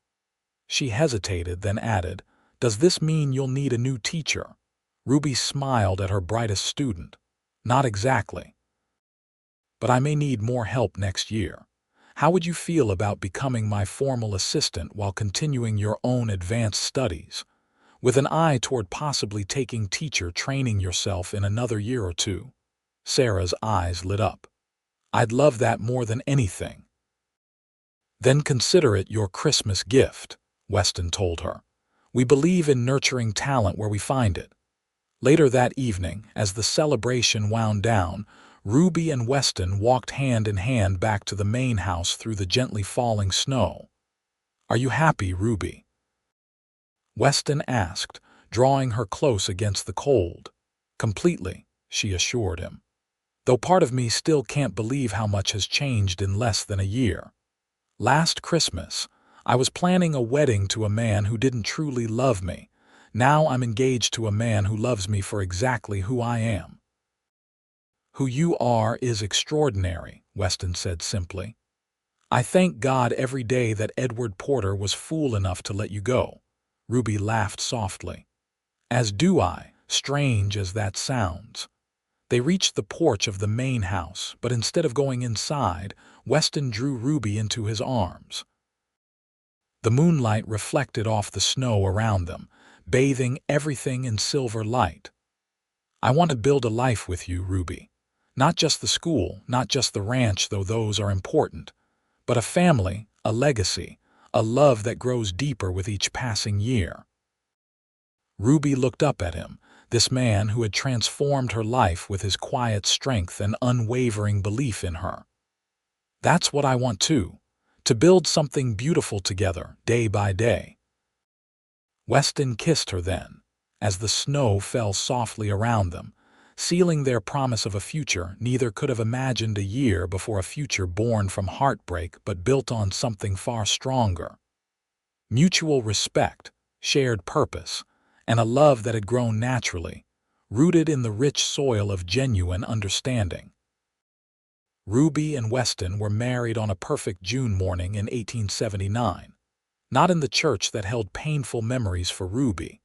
She hesitated, then added, "Does this mean you'll need a new teacher?" Ruby smiled at her brightest student. "Not exactly. But I may need more help next year. How would you feel about becoming my formal assistant while continuing your own advanced studies, with an eye toward possibly taking teacher training yourself in another year or two?" Sarah's eyes lit up. "I'd love that more than anything." "Then consider it your Christmas gift," Weston told her. "We believe in nurturing talent where we find it." Later that evening, as the celebration wound down, Ruby and Weston walked hand in hand back to the main house through the gently falling snow. "Are you happy, Ruby?" Weston asked, drawing her close against the cold. "Completely," she assured him. "Though part of me still can't believe how much has changed in less than a year. Last Christmas, I was planning a wedding to a man who didn't truly love me. Now I'm engaged to a man who loves me for exactly who I am." "Who you are is extraordinary," Weston said simply. "I thank God every day that Edward Porter was fool enough to let you go." Ruby laughed softly. "As do I, strange as that sounds." They reached the porch of the main house, but instead of going inside, Weston drew Ruby into his arms. The moonlight reflected off the snow around them, bathing everything in silver light. "I want to build a life with you, Ruby. Not just the school, not just the ranch, though those are important, but a family, a legacy, a love that grows deeper with each passing year." Ruby looked up at him, this man who had transformed her life with his quiet strength and unwavering belief in her. "That's what I want too, to build something beautiful together, day by day." Weston kissed her then, as the snow fell softly around them, sealing their promise of a future neither could have imagined a year before, a future born from heartbreak but built on something far stronger. Mutual respect, shared purpose, and a love that had grown naturally, rooted in the rich soil of genuine understanding. Ruby and Weston were married on a perfect June morning in 1879, not in the church that held painful memories for Ruby,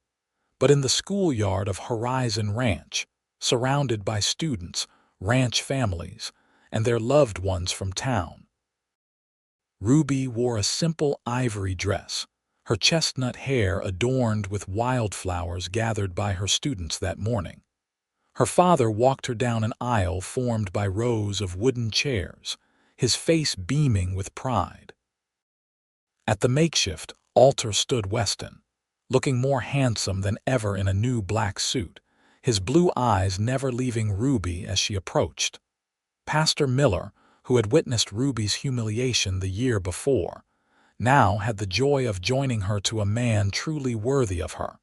but in the schoolyard of Horizon Ranch, surrounded by students, ranch families, and their loved ones from town. Ruby wore a simple ivory dress, her chestnut hair adorned with wildflowers gathered by her students that morning. Her father walked her down an aisle formed by rows of wooden chairs, his face beaming with pride. At the makeshift altar stood Weston, looking more handsome than ever in a new black suit, his blue eyes never leaving Ruby as she approached. Pastor Miller, who had witnessed Ruby's humiliation the year before, now had the joy of joining her to a man truly worthy of her.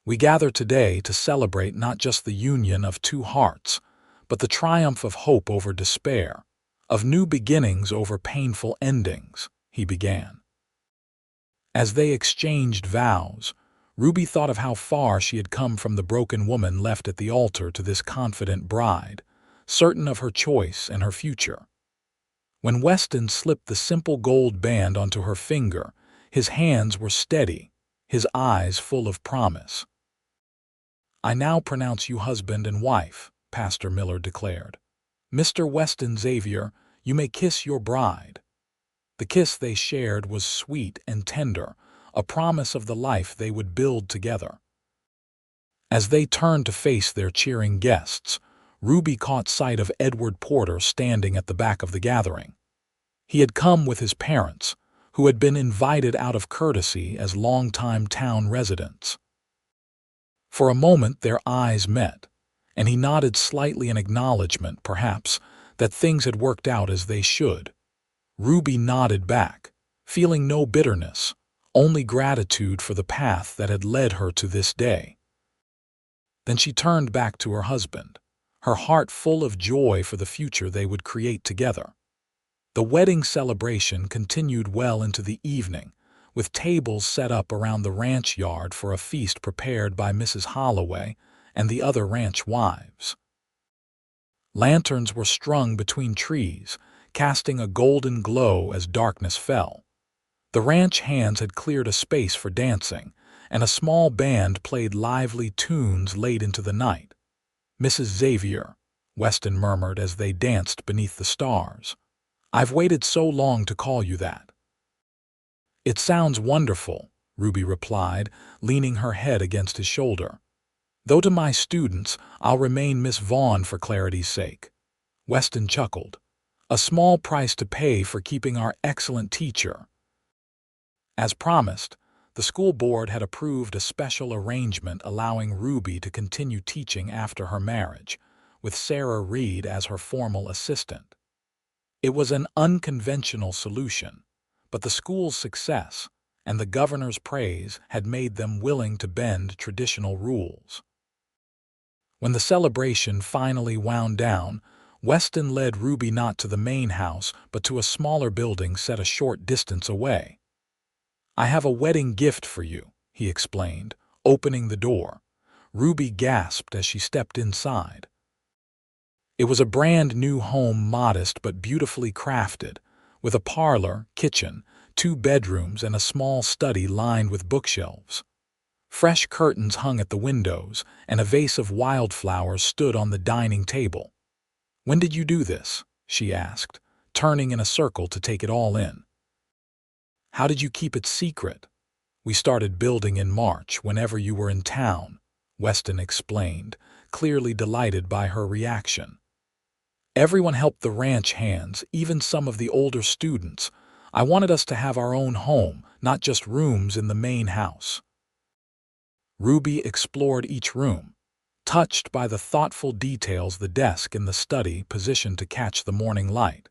We gather today to celebrate not just the union of two hearts, but the triumph of hope over despair, of new beginnings over painful endings, he began. As they exchanged vows, Ruby thought of how far she had come from the broken woman left at the altar to this confident bride, certain of her choice and her future. When Weston slipped the simple gold band onto her finger, his hands were steady, his eyes full of promise. "I now pronounce you husband and wife," Pastor Miller declared. "Mr. Weston Xavier, you may kiss your bride." The kiss they shared was sweet and tender, a promise of the life they would build together. As they turned to face their cheering guests, Ruby caught sight of Edward Porter standing at the back of the gathering. He had come with his parents, who had been invited out of courtesy as longtime town residents. For a moment their eyes met, and he nodded slightly in acknowledgement, perhaps, that things had worked out as they should. Ruby nodded back, feeling no bitterness, only gratitude for the path that had led her to this day. Then she turned back to her husband, her heart full of joy for the future they would create together. The wedding celebration continued well into the evening, with tables set up around the ranch yard for a feast prepared by Mrs. Holloway and the other ranch wives. Lanterns were strung between trees, casting a golden glow as darkness fell. The ranch hands had cleared a space for dancing, and a small band played lively tunes late into the night. "Mrs. Xavier," Weston murmured as they danced beneath the stars, "I've waited so long to call you that." "It sounds wonderful," Ruby replied, leaning her head against his shoulder. "Though to my students I'll remain Miss Vaughn for clarity's sake." Weston chuckled. "A small price to pay for keeping our excellent teacher." As promised, the school board had approved a special arrangement allowing Ruby to continue teaching after her marriage, with Sarah Reed as her formal assistant. It was an unconventional solution, but the school's success and the governor's praise had made them willing to bend traditional rules. When the celebration finally wound down, Weston led Ruby not to the main house but to a smaller building set a short distance away. "I have a wedding gift for you," he explained, opening the door. Ruby gasped as she stepped inside. It was a brand new home, modest but beautifully crafted, with a parlor, kitchen, 2 bedrooms, and a small study lined with bookshelves. Fresh curtains hung at the windows, and a vase of wildflowers stood on the dining table. "When did you do this?" she asked, turning in a circle to take it all in. "How did you keep it secret?" "We started building in March, whenever you were in town," Weston explained, clearly delighted by her reaction. "Everyone helped the ranch hands, even some of the older students. I wanted us to have our own home, not just rooms in the main house." Ruby explored each room, touched by the thoughtful details: the desk in the study positioned to catch the morning light,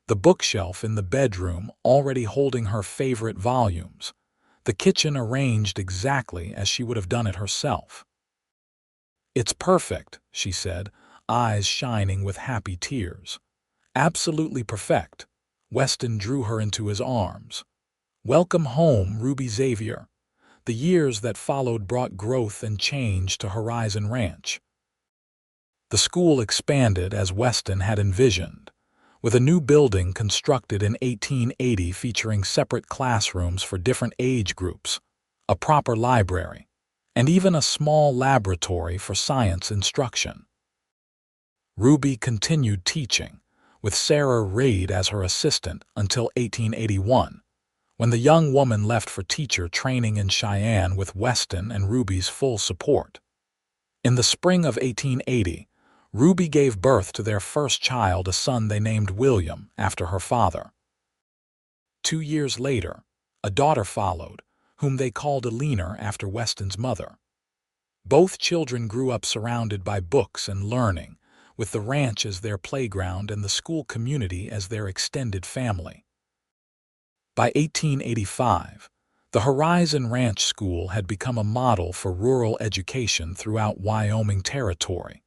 the bookshelf in the bedroom already holding her favorite volumes, the kitchen arranged exactly as she would have done it herself. "It's perfect," she said, eyes shining with happy tears. "Absolutely perfect." Weston drew her into his arms. "Welcome home, Ruby Xavier." The years that followed brought growth and change to Horizon Ranch. The school expanded as Weston had envisioned, with a new building constructed in 1880 featuring separate classrooms for different age groups, a proper library, and even a small laboratory for science instruction. Ruby continued teaching, with Sarah Reid as her assistant until 1881, when the young woman left for teacher training in Cheyenne with Weston and Ruby's full support. In the spring of 1880, Ruby gave birth to their first child, a son they named William after her father. 2 years later, a daughter followed, whom they called Eleanor after Weston's mother. Both children grew up surrounded by books and learning, with the ranch as their playground and the school community as their extended family. By 1885, the Horizon Ranch School had become a model for rural education throughout Wyoming Territory,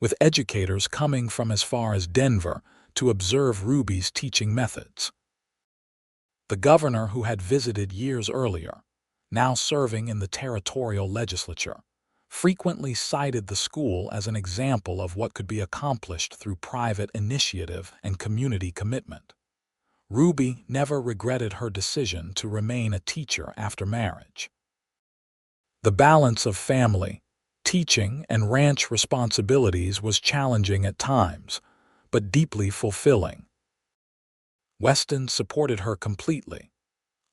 with educators coming from as far as Denver to observe Ruby's teaching methods. The governor who had visited years earlier, now serving in the territorial legislature, frequently cited the school as an example of what could be accomplished through private initiative and community commitment. Ruby never regretted her decision to remain a teacher after marriage. The balance of family, teaching, and ranch responsibilities was challenging at times, but deeply fulfilling. Weston supported her completely,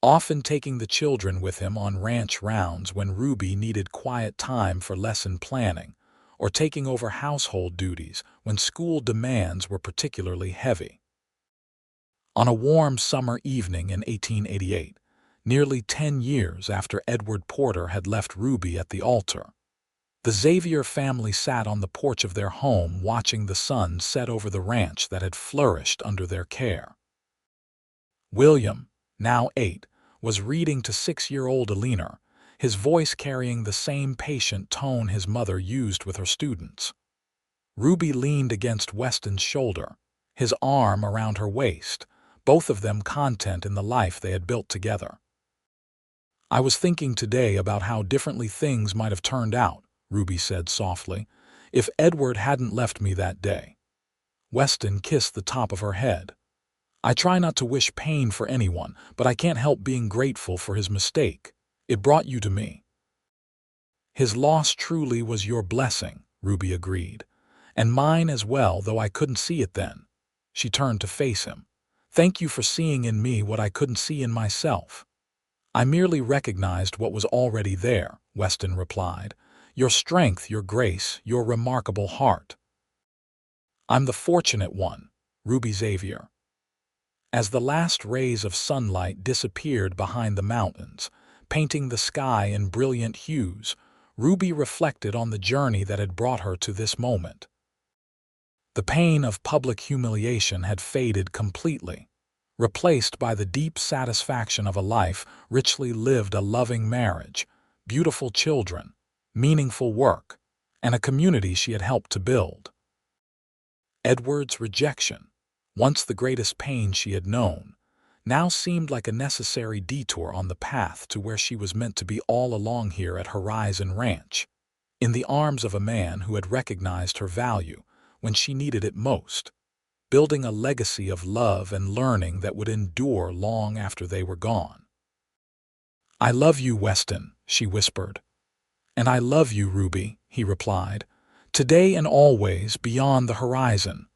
often taking the children with him on ranch rounds when Ruby needed quiet time for lesson planning, or taking over household duties when school demands were particularly heavy. On a warm summer evening in 1888, nearly 10 years after Edward Porter had left Ruby at the altar, the Xavier family sat on the porch of their home watching the sun set over the ranch that had flourished under their care. William, now 8, was reading to 6-year-old Eleanor, his voice carrying the same patient tone his mother used with her students. Ruby leaned against Weston's shoulder, his arm around her waist, both of them content in the life they had built together. "I was thinking today about how differently things might have turned out," Ruby said softly, "if Edward hadn't left me that day." Weston kissed the top of her head. "I try not to wish pain for anyone, but I can't help being grateful for his mistake. It brought you to me." "His loss truly was your blessing," Ruby agreed, "and mine as well, though I couldn't see it then." She turned to face him. "Thank you for seeing in me what I couldn't see in myself." "I merely recognized what was already there," Weston replied. "Your strength, your grace, your remarkable heart." "I'm the fortunate one," Ruby Xavier. As the last rays of sunlight disappeared behind the mountains, painting the sky in brilliant hues, Ruby reflected on the journey that had brought her to this moment. The pain of public humiliation had faded completely, replaced by the deep satisfaction of a life richly lived, a loving marriage, beautiful children, meaningful work, and a community she had helped to build. Edward's rejection, once the greatest pain she had known, now seemed like a necessary detour on the path to where she was meant to be all along here at Horizon Ranch, in the arms of a man who had recognized her value when she needed it most, building a legacy of love and learning that would endure long after they were gone. "I love you, Weston," she whispered. "And I love you, Ruby," he replied, "today and always beyond the horizon."